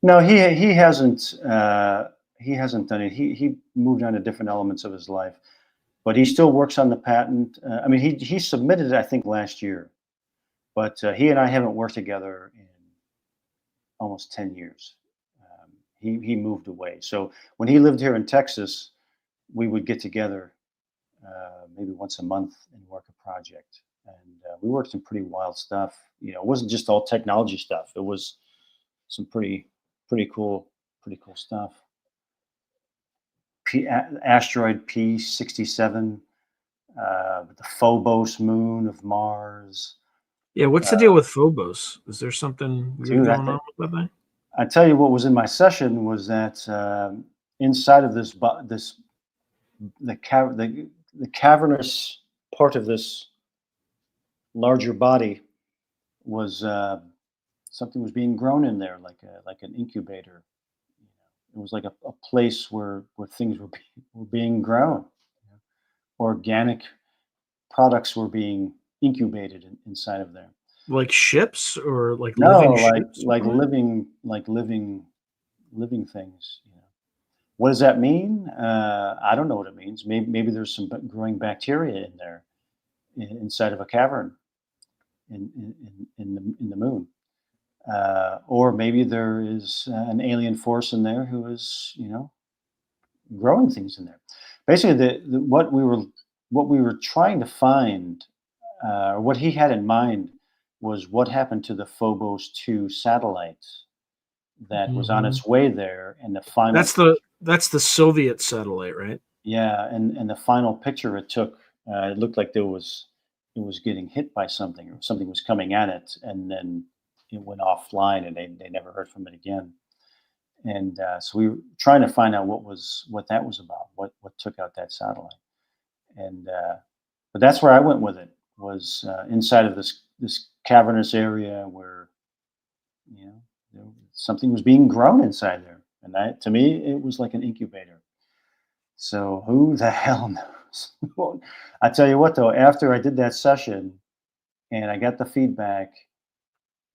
no, he hasn't done it. He moved on to different elements of his life, but he still works on the patent. I mean, he submitted it, I think, last year, but he and I haven't worked together in almost 10 years. He moved away. So when he lived here in Texas, we would get together maybe once a month and work a project. And we worked some pretty wild stuff. It wasn't just all technology stuff. It was some pretty cool stuff. Asteroid P67, the Phobos moon of Mars. Yeah, what's the deal with Phobos? Is there something weird Dude, going on with that thing? I tell you what was in my session was that inside of the cavernous part of this larger body was something was being grown in there, like an incubator. It was like a place where things were being grown. Organic products were being incubated inside of there. Like ships or like No, living ships? living things. What does that mean? I don't know what it means. Maybe there's some growing bacteria in there, inside of a cavern, in the moon, or maybe there is an alien force in there who is growing things in there. Basically, what we were trying to find, or what he had in mind, was what happened to the Phobos 2 satellite that was on its way there, and the final. That's the Soviet satellite, right? Yeah, and the final picture it took, it looked like it was getting hit by something, or something was coming at it, and then it went offline, and they never heard from it again. And so we were trying to find out what that was about, what took out that satellite. And but that's where I went with it, was inside of this cavernous area where something was being grown inside there, and to me it was like an incubator. So who the hell knows? I tell you what, though, after I did that session and I got the feedback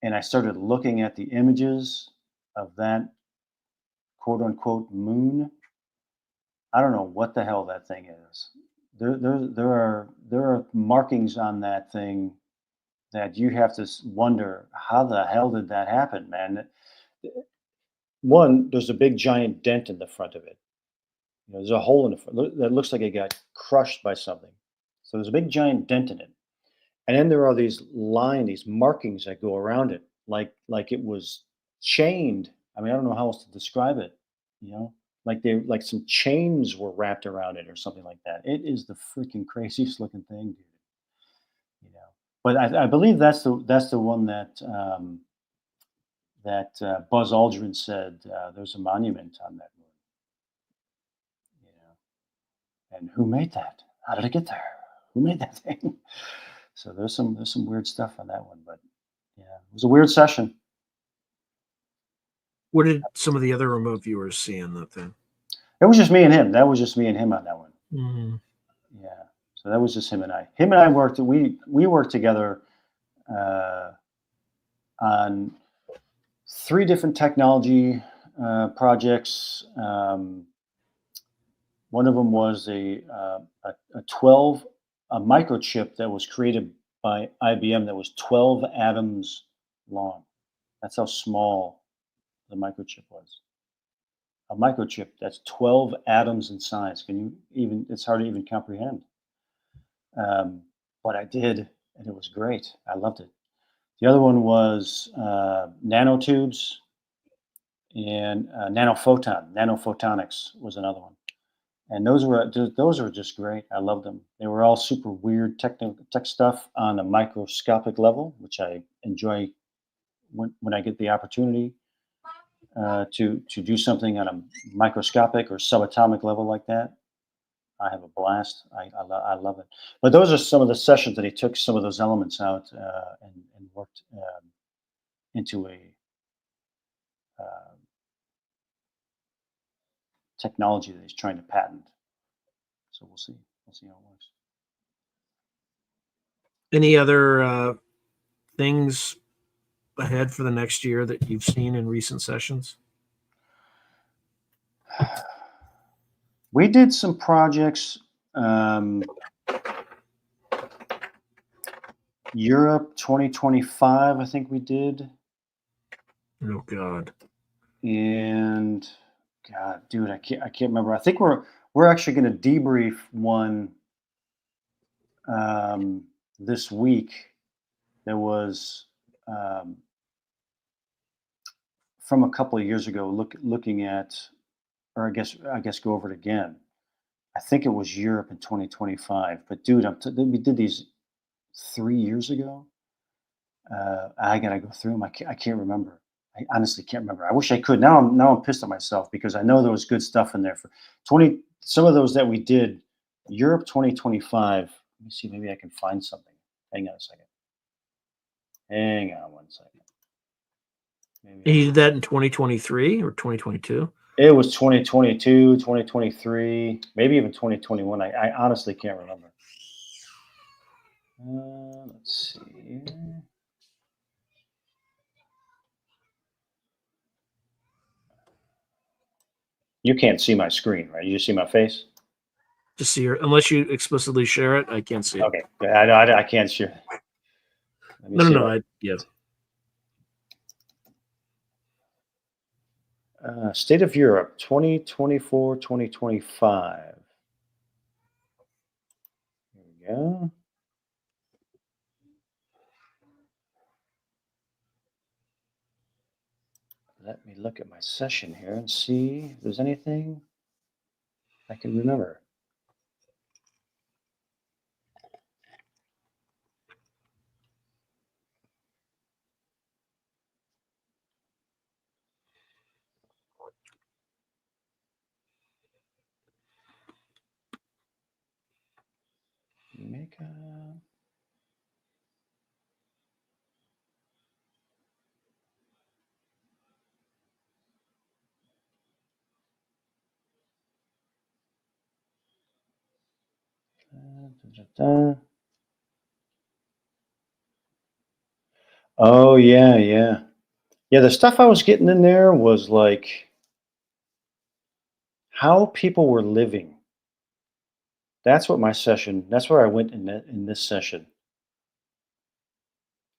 and I started looking at the images of that quote unquote moon, I don't know what the hell that thing is. There are markings on that thing that you have to wonder, how the hell did that happen, man? One, there's a big giant dent in the front of it. There's a hole in the front that looks like it got crushed by something. So there's a big giant dent in it. And then there are these markings that go around it, like it was chained. I mean, I don't know how else to describe it. Like some chains were wrapped around it or something like that. It is the freaking craziest looking thing, dude. But I believe that's the one that Buzz Aldrin said there's a monument on that moon. And who made that? How did it get there? Who made that thing? So there's some weird stuff on that one, but yeah, it was a weird session. What did some of the other remote viewers see in that thing? It was just me and him. That was just me and him on that one. Mm-hmm. Yeah. So that was just him and I. Him and I worked. We worked together on 3 different technology projects. One of them was a microchip that was created by IBM that was 12 atoms long. That's how small the microchip was. A microchip that's 12 atoms in size. It's hard to even comprehend. But I did, and it was great. I loved it. The other one was nanotubes and nanophotonics was another one. And those were just great. I loved them. They were all super weird tech stuff on a microscopic level, which I enjoy when I get the opportunity to do something on a microscopic or subatomic level like that. I have a blast. I love it. But those are some of the sessions that he took some of those elements out and worked into a uh, technology that he's trying to patent. So we'll see. We'll see how it works. Any other things ahead for the next year that you've seen in recent sessions? We did some projects. Europe 2025, I think we did. Oh God. And God, dude, I can't remember. I think we're actually going to debrief one this week. There was from a couple of years ago, looking at, or I guess go over it again. I think it was Europe in 2025. But dude, we did these 3 years ago. I gotta go through them. I can't remember. I honestly can't remember. I wish I could. Now I'm pissed at myself because I know there was good stuff in there for 20. Some of those that we did, Europe 2025. Let me see. Maybe I can find something. Hang on a second. Hang on one second. And you did that in 2023 or 2022? It was 2022, 2023, maybe even 2021. I honestly can't remember. Let's see. You can't see my screen, right? You just see my face? Just see unless you explicitly share it, I can't see it. Okay. I can't share. No. Yeah. State of Europe 2024, 2025. Here we go. Let me look at my session here and see if there's anything I can remember. Makeup. Oh yeah. The stuff I was getting in there was like how people were living. That's what my session. That's where I went in this session.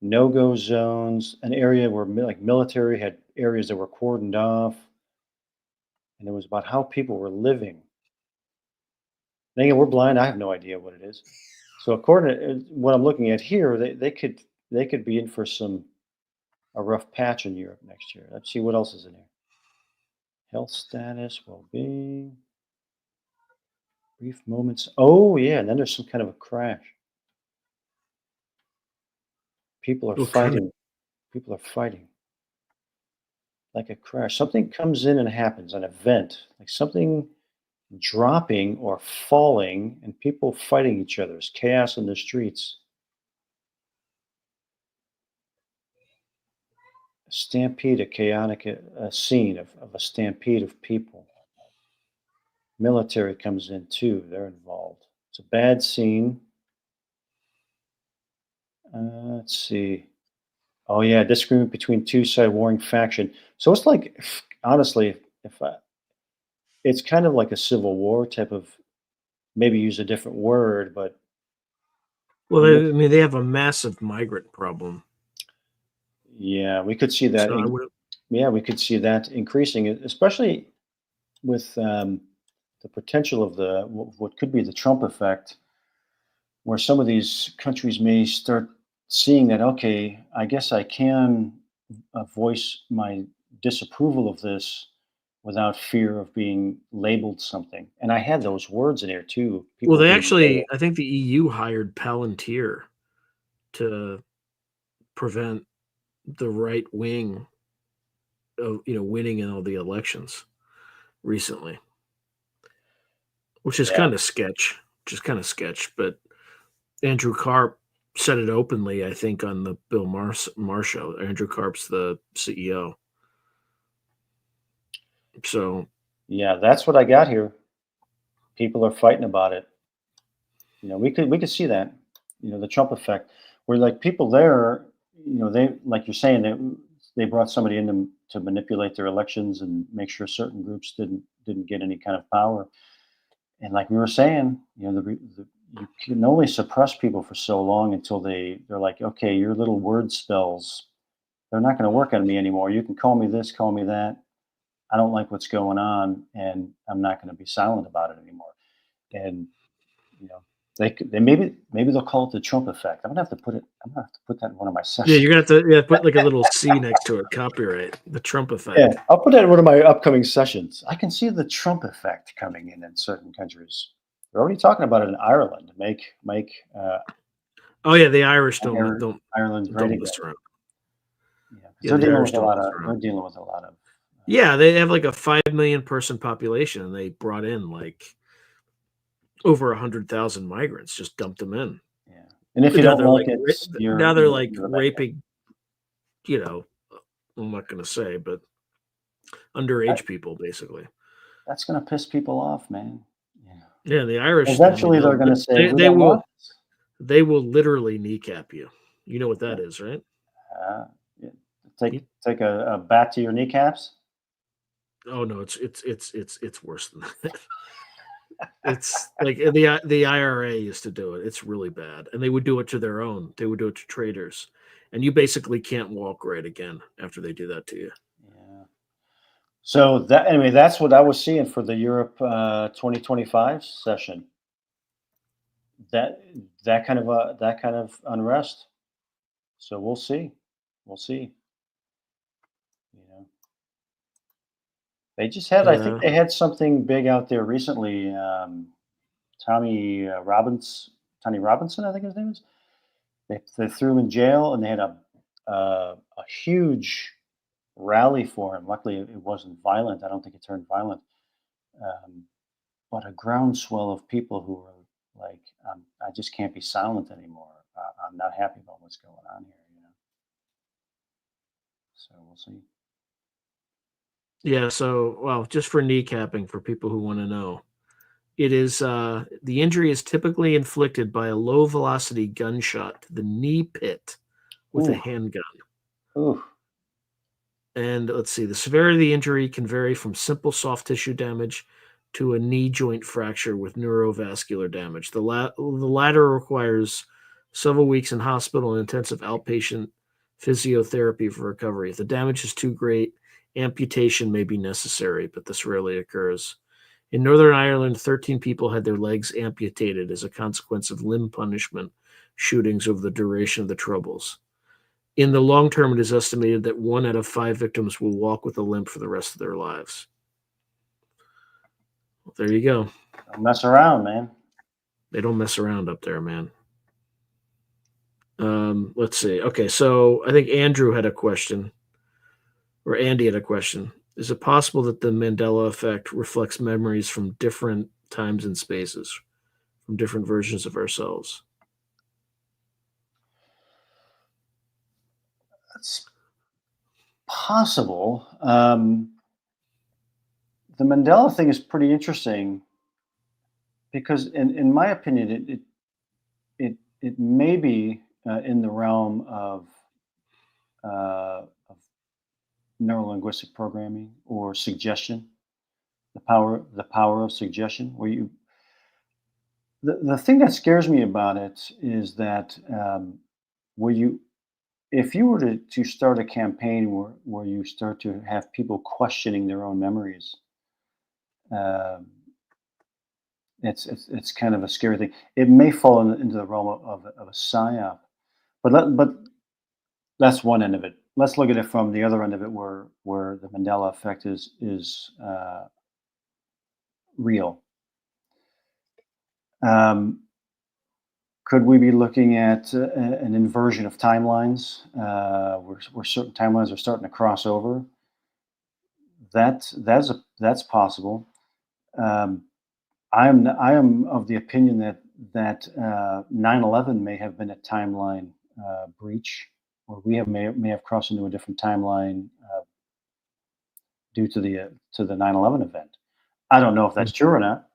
No-go zones, an area where like military had areas that were cordoned off, and it was about how people were living. And again, we're blind. I have no idea what it is. So according to what I'm looking at here, they could be in for a rough patch in Europe next year. Let's see what else is in here. Health status, well-being, brief moments. Oh yeah, and then there's some kind of a crash. People are fighting. People are fighting. Like a crash. Something comes in and happens, an event, like something dropping or falling, and people fighting each other. There's chaos in the streets. A stampede, a chaotic scene of a stampede of people. Military comes in too. They're involved. It's a bad scene. Let's see. Oh yeah, disagreement between two side warring faction. So it's like, honestly, it's kind of like a civil war type of. Maybe use a different word, but well, they have a massive migrant problem. Yeah, we could see that. So we could see that increasing, especially with the potential of what could be the Trump effect, where some of these countries may start seeing that, okay, I guess I can voice my disapproval of this without fear of being labeled something. And I had those words in there too. Well, People they being actually, labeled. I think the EU hired Palantir to prevent the right wing of winning in all the elections recently, which is Yeah, kind of sketch. Just kind of sketch. But Andrew Karp said it openly, I think, on the Bill Maher show. Andrew Karp's the CEO. So yeah, that's what I got here. People are fighting about it. We could see that. The Trump effect, where like people there, they like you're saying they brought somebody in to manipulate their elections and make sure certain groups didn't get any kind of power. And like we were saying, you can only suppress people for so long until they're like, okay, your little word spells, they're not going to work on me anymore. You can call me this, call me that. I don't like what's going on, and I'm not going to be silent about it anymore. And you know, they maybe they'll call it the Trump effect. I'm gonna have to put that in one of my yeah, sessions. you're gonna have to put like a little C next to it. Copyright the Trump Yeah, effect. I'll put that in one of my upcoming sessions. I can see the Trump effect coming in certain countries. They're already talking about it in Ireland. Make Oh yeah, the Irish don't Ireland don't Ireland great don't again. mess around. Yeah, because Yeah, the Irish don't mess they're around. dealing with a lot of. Yeah, they have like a 5 million person population, and they brought in like over 100,000 migrants. Just dumped them in. Yeah, and if you Now don't they're like like it, now they're like you're a bad guy. raping. You know, I'm not gonna say, but That, underage people basically. that's gonna piss people off, man. Yeah. Yeah, the Irish. I mean, Eventually, they're gonna say they we they don't will want this. they will literally kneecap you. You know what Yeah. that is, right? Yeah. You- Take a bat to your kneecaps. oh no, it's worse than that. It's like the IRA used to do it. It's really bad, and they would do it to their own. They would do it to traders, and you basically can't walk right again after they do that to you. Yeah. So that anyway, that's what I was seeing for the Europe 2025 session. That that kind of unrest. So we'll see. We'll see. You know, they just had. I think Yeah. they had something big out there recently. Tommy Tommy Robinson, I think his name is. They threw him in jail, and they had a huge rally for him. Luckily, it wasn't violent. I don't think it turned violent. Um, but a groundswell of people who were like, I just can't be silent anymore. I'm not happy about what's going on here. So we'll see. Yeah. So, well, just for kneecapping for people who want to know, it is the injury is typically inflicted by a low velocity gunshot to the knee pit with a Ooh, handgun. ooh, And let's see, the severity of the injury can vary from simple soft tissue damage to a knee joint fracture with neurovascular damage. The latter requires several weeks in hospital and intensive outpatient physiotherapy for recovery. If the damage is too great, amputation may be necessary, but this rarely occurs. In Northern Ireland, 13 people had their legs amputated as a consequence of limb punishment shootings over the duration of the Troubles. In the long term, it is estimated that 1 out of 5 victims will walk with a limp for the rest of their lives. Well, there you go. don't mess around, man. They don't mess around up there, man. Let's see. Okay, so I think Andrew had a question, or Andy had a question. Is it possible that the Mandela effect reflects memories from different times and spaces, from different versions of ourselves? It's possible. The Mandela thing is pretty interesting because, in my opinion, it may be in the realm of neurolinguistic programming or suggestion. The power of suggestion, where the thing that scares me about it is that where you if you were to start a campaign where you start to have people questioning their own memories, um, it's kind of a scary thing. It may fall into the realm of a psyop, but that's one end of it. Let's look at it from the other end of it, where the Mandela effect is real. Um, could we be looking at an inversion of timelines, where certain timelines are starting to cross over? That's possible. Um, I am of the opinion that 9/11 may have been a timeline breach, or we may have crossed into a different timeline due to the 9/11 event. I don't know if that's true or not.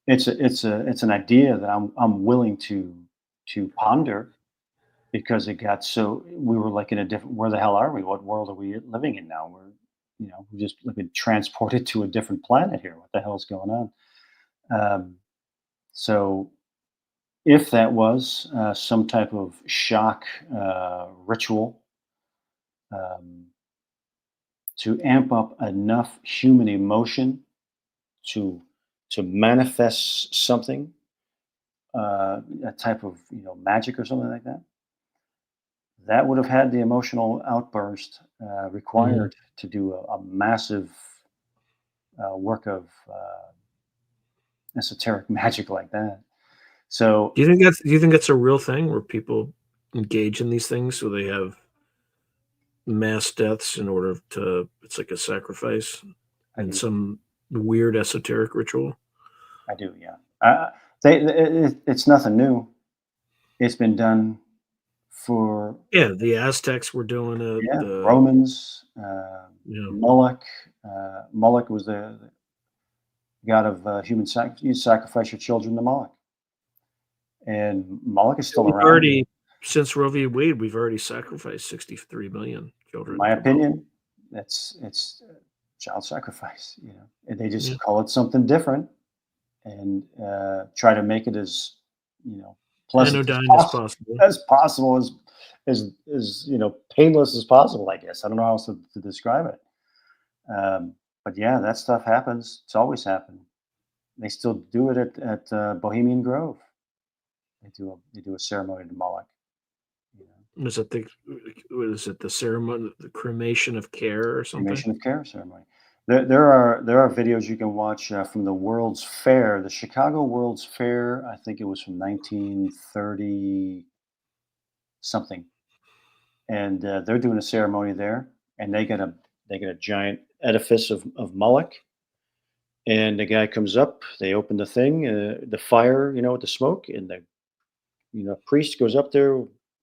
It's an idea that I'm willing to ponder, because it got so we were like in a different. Where the hell are we? What world are we living in now? We just been transported to a different planet here. What the hell is going on? Um, so if that was some type of shock ritual, um, to amp up enough human emotion to manifest something, a type of magic or something like that, that would have had the emotional outburst Mhm. required to do a massive work of esoteric magic like that. So Do you think that's a real thing where people engage in these things so they have mass deaths in order to it's like a sacrifice I in do, some weird esoteric ritual? I do, yeah. It's nothing new. It's been done for, Yeah, the Aztecs were doing it, yeah, the Romans, you know, Moloch. Moloch was the god of human sacrifice. You sacrifice your children to Moloch, and Moloch is still we've around. already since Roe v. Wade, we've already sacrificed 63 million In children my to Moloch. opinion, it's child sacrifice. And they Yeah, just call it something different, and try to make it as you know pleasant anodyne as possible. as possible, as painless as possible. I guess I don't know how else to describe it. But yeah, that stuff happens. It's always happened. They still do it at Bohemian Grove. They do a ceremony to Moloch. You know, Was it the what is it, the ceremony, the cremation of care or something? cremation of care ceremony. There are videos you can watch from the World's Fair, the Chicago World's Fair. I think it was from 1930 something, and they're doing a ceremony there, and they got a giant edifice of Moloch, and the guy comes up. They open the thing, the fire, with the smoke, and the priest goes up there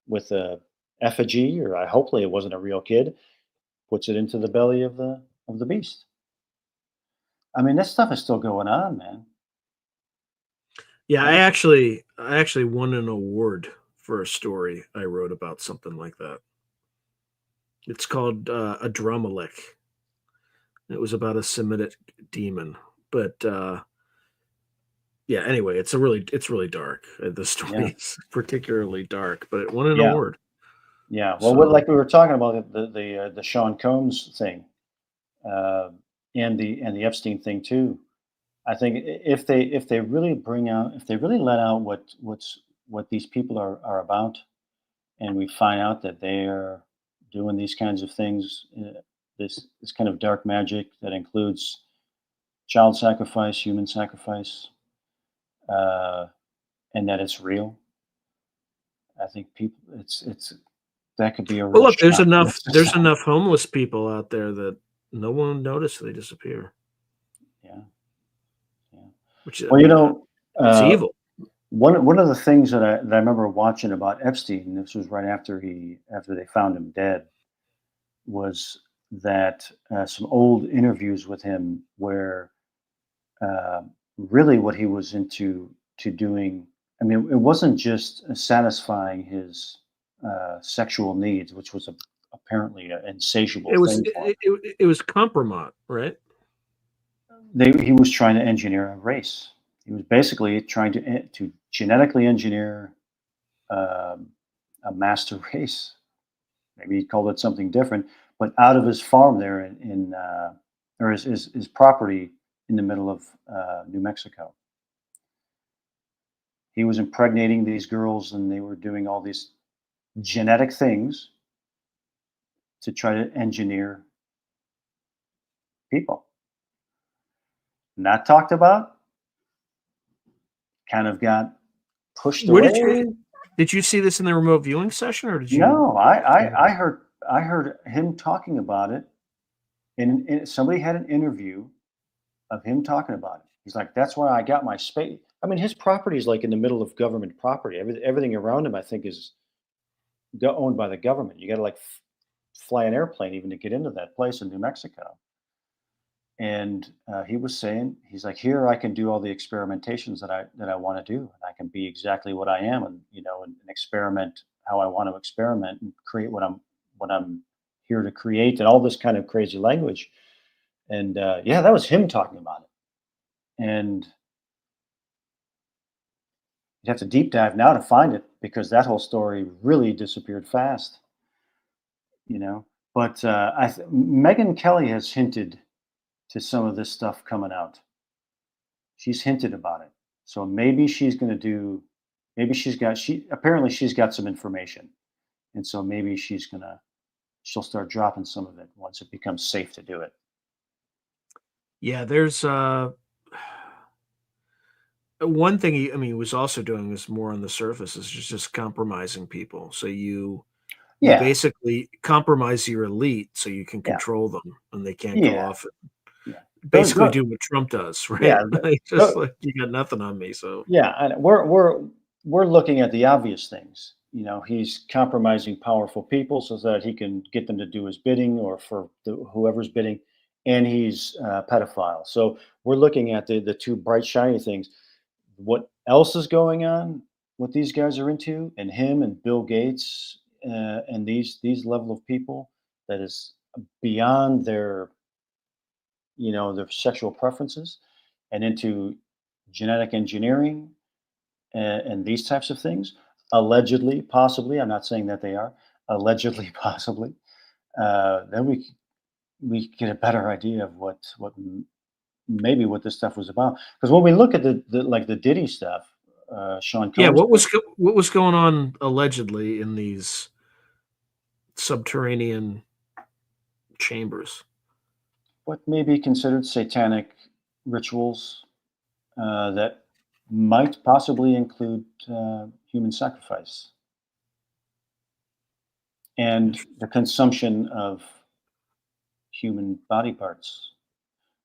with a effigy, or hopefully it wasn't a real kid, puts it into the belly of the beast. I mean, this stuff is still going on, man. Yeah, Right? I actually won an award for a story I wrote about something like that. It's called, A Drumalek. It was about a Semitic demon, but, yeah, anyway, it's really dark. The Yeah, story is particularly dark, but it won an yeah, award. yeah. Well, So, like we were talking about the Sean Combs thing, uh, and the Epstein thing too. I think if they really if they really let out what these people are about, and we find out that they're doing these kinds of things, this kind of dark magic that includes child sacrifice, human sacrifice, uh, and that it's real. I think people, it's that could be a well, real look, shock to the there's system. enough homeless people out there that no one noticed they disappear, Yeah, yeah. which, I Well, mean, it's uh, evil. one of the things that I remember watching about Epstein, this was right after they found him dead, was that some old interviews with him where uh, really what he was into to doing. I mean, it wasn't just satisfying his sexual needs, which was apparently an insatiable thing for him. It was compromise, right? He was trying to engineer a race. He was basically trying to genetically engineer um, a master race. Maybe he called it something different, but out of his farm there or his property in the middle of New Mexico. He was impregnating these girls, and they were doing all these genetic things to try to engineer people. Not talked about, kind of got pushed Where away. did you see this in the remote viewing session, or did you? No, I heard him talking about it, and somebody had an interview of him talking about it. He's like, "That's why I got my space." I mean, his property is like in the middle of government property. Everything around him, I think, is owned by the government. You got to like fly an airplane even to get into that place in New Mexico. And he was saying, he's like, here I can do all the experimentations that I want to do, and I can be exactly what I am, and and experiment how I want to experiment and create what I'm here to create, and all this kind of crazy language. And yeah, that was him talking about it. And you have to deep dive now to find it because that whole story really disappeared fast, you know. But Megan Kelly has hinted to some of this stuff coming out. She's hinted about it. So maybe she's going to do, maybe apparently she's got some information. And so maybe she'll start dropping some of it once it becomes safe to do it. Yeah, there's one thing he was also doing is more on the surface is just compromising people. So you Yeah. basically compromise your elite so you can Yeah. control them and they can't go Yeah. off and Yeah. Those, basically those do what Trump does, right? yeah. Like, just tho- like you got nothing on me. So yeah. And we're looking at the obvious things. He's compromising powerful people so that he can get them to do his bidding or for whoever's bidding, and he's a pedophile. So we're looking at the two bright shiny things. What else is going on? What these guys are into, and him and Bill Gates and these level of people that is beyond their sexual preferences, and into genetic engineering and these types of things. Allegedly, possibly, I'm not saying that they are. Allegedly, possibly. Then we get a better idea of maybe what this stuff was about. Because when we look at the Diddy stuff, Sean yeah, Combs stuff, what was going on allegedly in these subterranean chambers? what may be considered satanic rituals that might possibly include human sacrifice and the consumption of human body parts.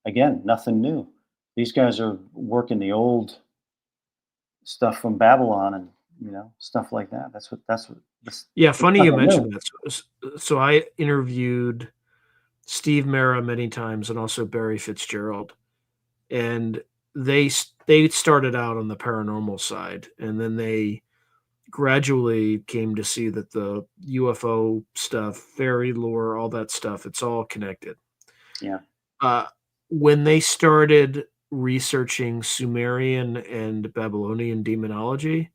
Again, nothing new. These guys are working the old stuff from Babylon and stuff like that. That's what this. Yeah, It's funny you nothing new. mentioned that. So I interviewed Steve Mera many times and also Barry Fitzgerald, and they started out on the paranormal side, and then they gradually came to see that the UFO stuff, fairy lore, all that stuff, it's all connected. Yeah, Uh, when they started researching Sumerian and Babylonian demonology,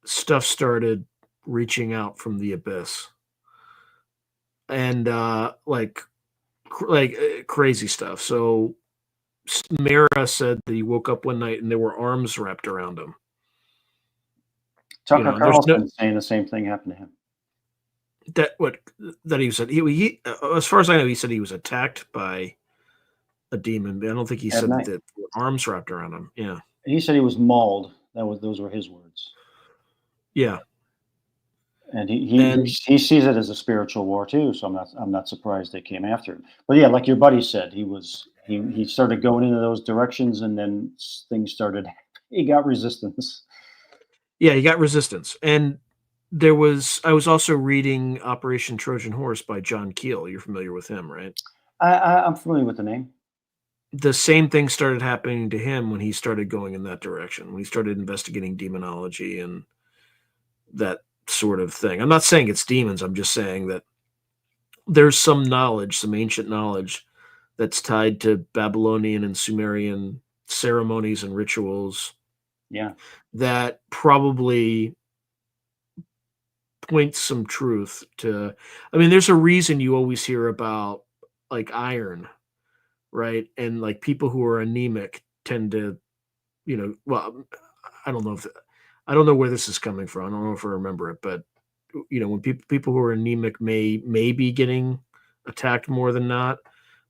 stuff started reaching out from the abyss, and crazy stuff. So Mara said that he woke up one night and there were arms wrapped around him. Tucker And there's no Carlson saying the same thing happened to him that what that he said as far as I know, he said he was attacked by a demon. But I don't think he at said that night. there were arms wrapped around him. Yeah, He said he was mauled. Those were his words, yeah, and he and he sees it as a spiritual war too. So I'm not surprised they came after him. But yeah, like your buddy said, he started going into those directions, and then things started. He got resistance. yeah, he got resistance. And I was also reading Operation Trojan Horse by John Keel. You're familiar with him, right? I'm familiar with the name. The same thing started happening to him when he started going in that direction, when he started investigating demonology and that sort of thing. I'm not saying it's demons. I'm just saying that there's some knowledge, some ancient knowledge that's tied to Babylonian and Sumerian ceremonies and rituals Yeah, that probably points some truth to. I mean, there's a reason you always hear about like iron, right? And like people who are anemic tend to, well, I don't know if I don't know where this is coming from. I don't know if I remember it, but when people who are anemic may be getting attacked more than not.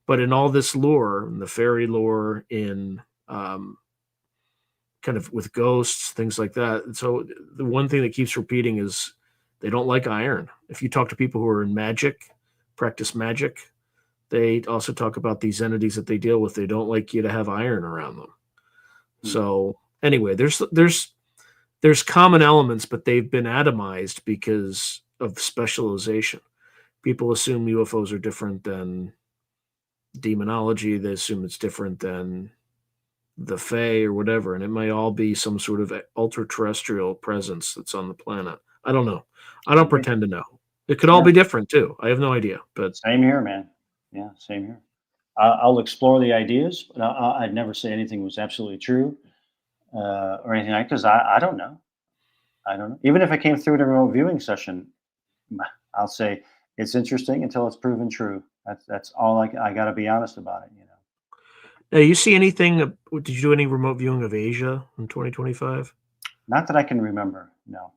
But in all this lore, in the fairy lore, in kind of with ghosts, things like that. So the one thing that keeps repeating is they don't like iron. If you talk to people who are in magic, practice magic, they also talk about these entities that they deal with. They don't like you to have iron around them. So anyway, there's common elements, but they've been atomized because of specialization. People assume UFOs are different than demonology. They assume it's different than the Fae or whatever, and it might all be some sort of ultra-terrestrial presence that's on the planet. I don't know. I don't pretend to know. It could all be different too. I have no idea. But same here, man. Yeah, same here. I'll explore the ideas, but I'd never say anything was absolutely true or anything like because I don't know. I don't know. Even if it came through in a remote viewing session, I'll say it's interesting until it's proven true. That's all I got to be honest about it. now, you see anything? Did you do any remote viewing of Asia in 2025? Not that I can remember. No.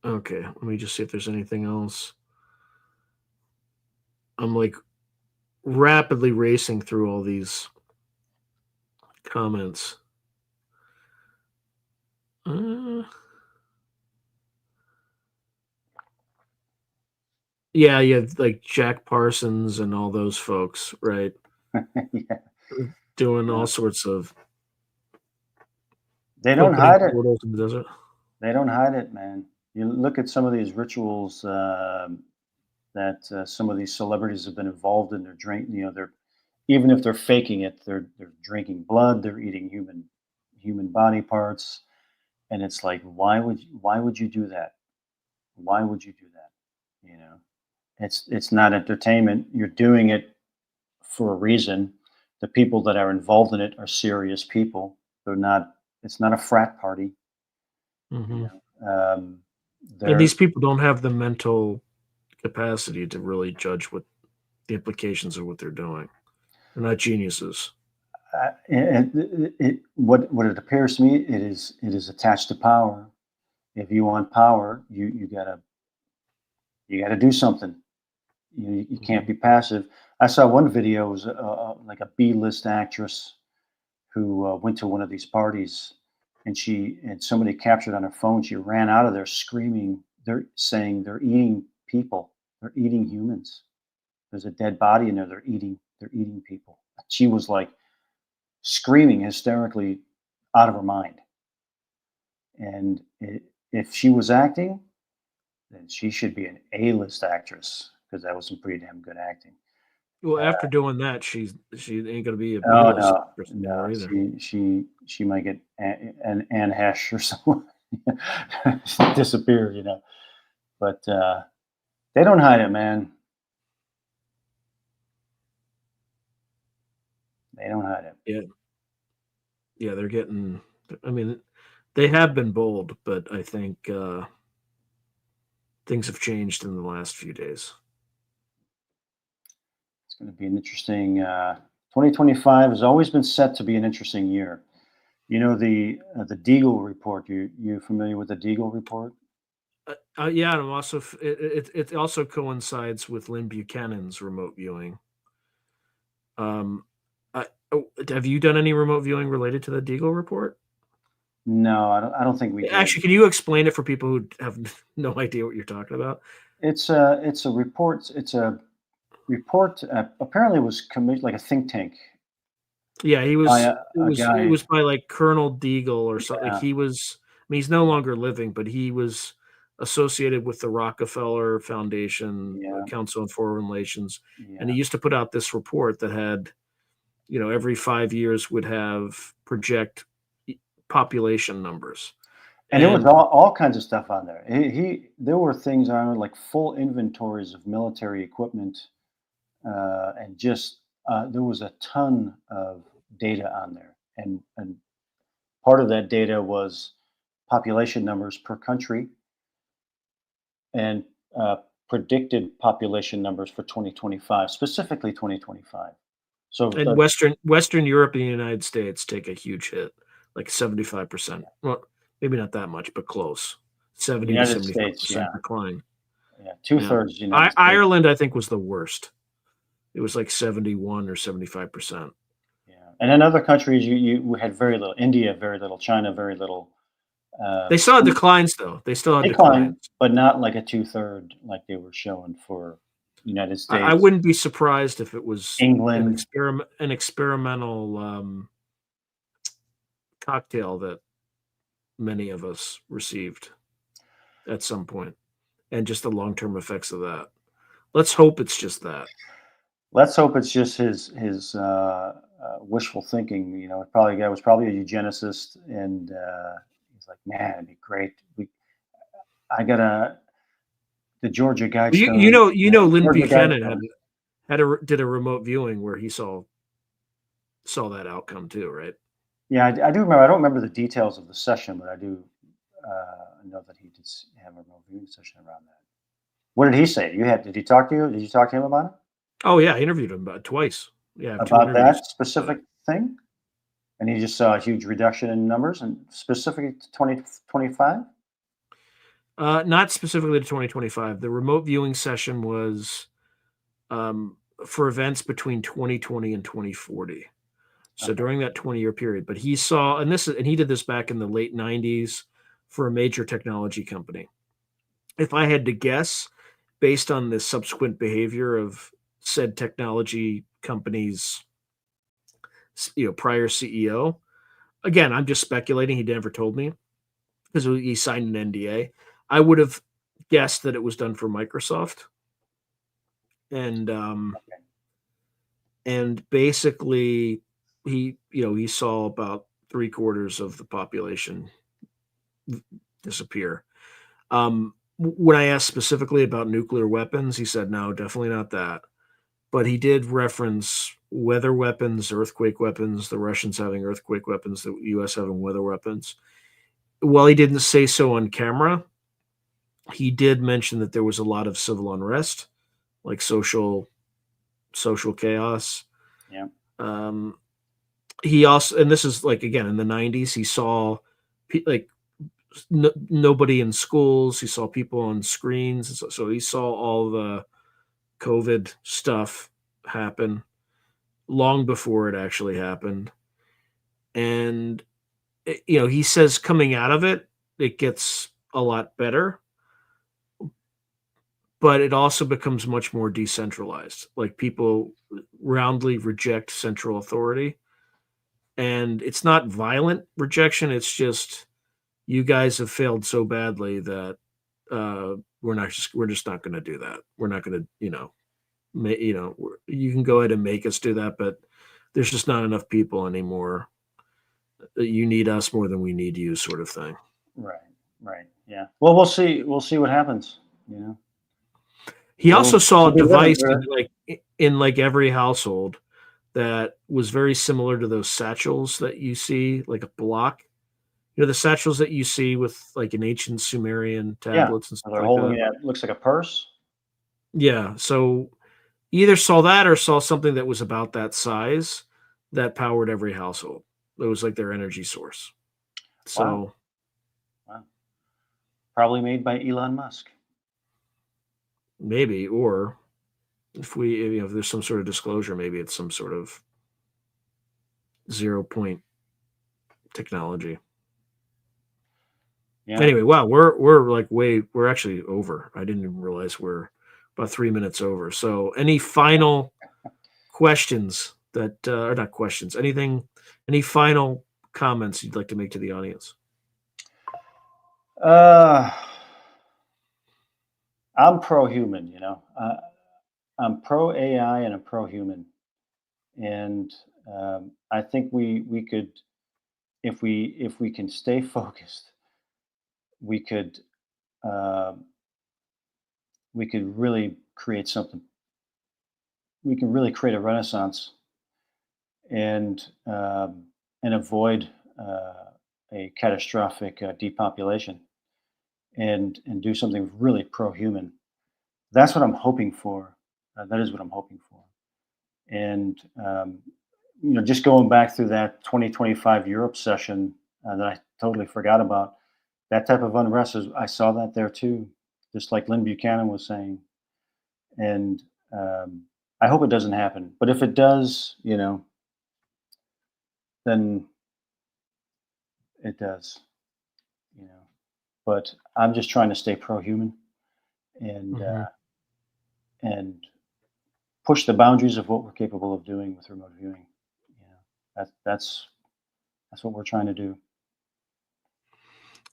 Okay, let me just see if there's anything else. I'm like rapidly racing through all these comments. Yeah, like Jack Parsons and all those folks, right? Yeah. Doing all sorts of They don't hide it. portals in the desert. They don't hide it, man. You look at some of these rituals that some of these celebrities have been involved in. They're they're even if they're faking it, they're drinking blood, they're eating human body parts, and it's like, why would you do that? Why would you do that? It's not entertainment. You're doing it for a reason. The people that are involved in it are serious people. They're not. It's not a frat party. Mm-hmm. And these people don't have the mental capacity to really judge what the implications of what they're doing. They're not geniuses. What it appears to me, it is attached to power. If you want power, you gotta do something. You can't be passive. I saw one video. It was like a B-list actress who went to one of these parties, and somebody captured on her phone. She ran out of there screaming. They're saying they're eating people. They're eating humans. There's a dead body in there. They're eating people. She was like screaming hysterically out of her mind. And if she was acting, then she should be an A-list actress because that was some pretty damn good acting. Well, after doing that, she ain't gonna be a Oh B-list no, either. she might get an Anne Hesh or someone disappear, But they don't hide it, man. They don't hide it. Yeah, they're getting. I mean, they have been bold, but I think things have changed in the last few days. It's going to be an interesting. 2025 has always been set to be an interesting year. The Deagle report. You familiar with the Deagle report? Yeah, and I'm also it also coincides with Lynn Buchanan's remote viewing. Have you done any remote viewing related to the Deagle report? No, I don't think we did. Actually, can you explain it for people who have no idea what you're talking about? It's a report. It's a report. Apparently, it was commissioned like a think tank. Yeah, he was. By It was by like Colonel Deagle or something. Yeah. Like he was. I mean, he's no longer living, but he was associated with the Rockefeller Foundation, Council on Foreign Relations, and he used to put out this report that had, every 5 years would have project population numbers. And it was all kinds of stuff on there. There were things on like full inventories of military equipment, and just there was a ton of data on there, and part of that data was population numbers per country and predicted population numbers for 2025, specifically 2025. So and Western Europe and the United States take a huge hit, like 75%. Well, Maybe not that much, but close. 70 to United States, 75% yeah, decline. yeah, Yeah. 2/3 United States. Ireland, I think, was the worst. It was like 71 or 75%. Yeah, and in other countries, you had very little. India, very little. China, very little. They still had Some declines, though. They still had decline, declines. but not like a 2/3 like they were showing for United I States, wouldn't be surprised if it was England. an experimental cocktail that many of us received at some point, and just the long term effects of that. Let's hope it's just that. Let's hope it's just his wishful thinking. You know, probably guy was probably a eugenicist, and he's like, "Man, it'd be great. I gotta the Georgia Guidestone, Lynn Georgia Buchanan Guidestone." did a remote viewing where he saw that outcome too, right? Yeah, I do remember. I don't remember the details of the session, but I do know that he did have a remote viewing session around that. What did he say? Did he talk to you? Did you talk to him about it? Oh yeah, I interviewed him about twice. Yeah, I have two About interviews. that specific thing? And he just saw a huge reduction in numbers and specific to 2025? Not specifically to 2025. The remote viewing session was for events between 2020 and 2040. So Okay. during that 20-year period, but he saw, and he did this back in the late 90s for a major technology company. If I had to guess, based on the subsequent behavior of said technology company's prior CEO, again, I'm just speculating. He never told me because he signed an NDA. I would have guessed that it was done for Microsoft, and basically he saw about three-quarters of the population disappear. When I asked specifically about nuclear weapons, he said no, definitely not that. But he did reference weather weapons, earthquake weapons, the Russians having earthquake weapons, the US having weather weapons. While he didn't say so on camera, he did mention that there was a lot of civil unrest, like social chaos. Yeah. He also, and this is like again in the 90s, he saw like nobody in schools. He saw people on screens, so he saw all the COVID stuff happen long before it actually happened. And he says coming out of it, it gets a lot better, but it also becomes much more decentralized. Like people roundly reject central authority, and it's not violent rejection. It's just you guys have failed so badly that we're just not going to do that. We're not going to, you can go ahead and make us do that, but there's just not enough people anymore. You need us more than we need you, sort of thing. Right. Right. Yeah. Well, we'll see. We'll see what happens. You know. He also saw We'll a be living device through it. in like every household that was very similar to those satchels that you see, like a block. The satchels that you see with like in ancient Sumerian Yeah. tablets and So stuff they're like holding that. it. Looks like a purse. Yeah. So either saw that or saw something that was about that size that powered every household. It was like their energy source. Wow. So Wow. Probably made by Elon Musk. maybe, or if there's some sort of disclosure, maybe it's some sort of 0 point technology. Yeah. Anyway, wow, we're actually over. I didn't even realize we're about 3 minutes over. So any final questions that or not questions, any final comments you'd like to make to the audience? I'm pro-human. I'm pro AI and I'm pro-human, and I think we could, if we can stay focused, we could uh, we could really create something. We can really create a renaissance and avoid a catastrophic depopulation and do something really pro-human. That's what I'm hoping for. That is what I'm hoping for. And just going back through that 2025 Europe session that I totally forgot about. that type of unrest is, I saw that there too, just like Lynn Buchanan was saying. And I hope it doesn't happen. But if it does, then it does, you know. But I'm just trying to stay pro-human and Hmm. and push the boundaries of what we're capable of doing with remote viewing. That's what we're trying to do.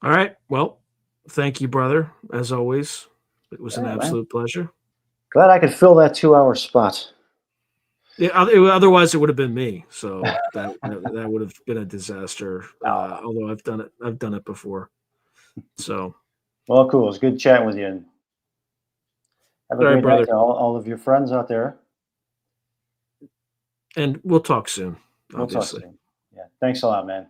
All right. Well, thank you, brother. As always, it was an Yeah, man. absolute pleasure. Glad I could fill that 2-hour spot. Yeah, otherwise it would have been me. So that would have been a disaster. Although I've done it before. So, Well, cool. It's good chatting with you, and have a all right, great night brother, to all of your friends out there. and we'll talk soon. We'll talk Obviously. soon. Yeah. Thanks a lot, man.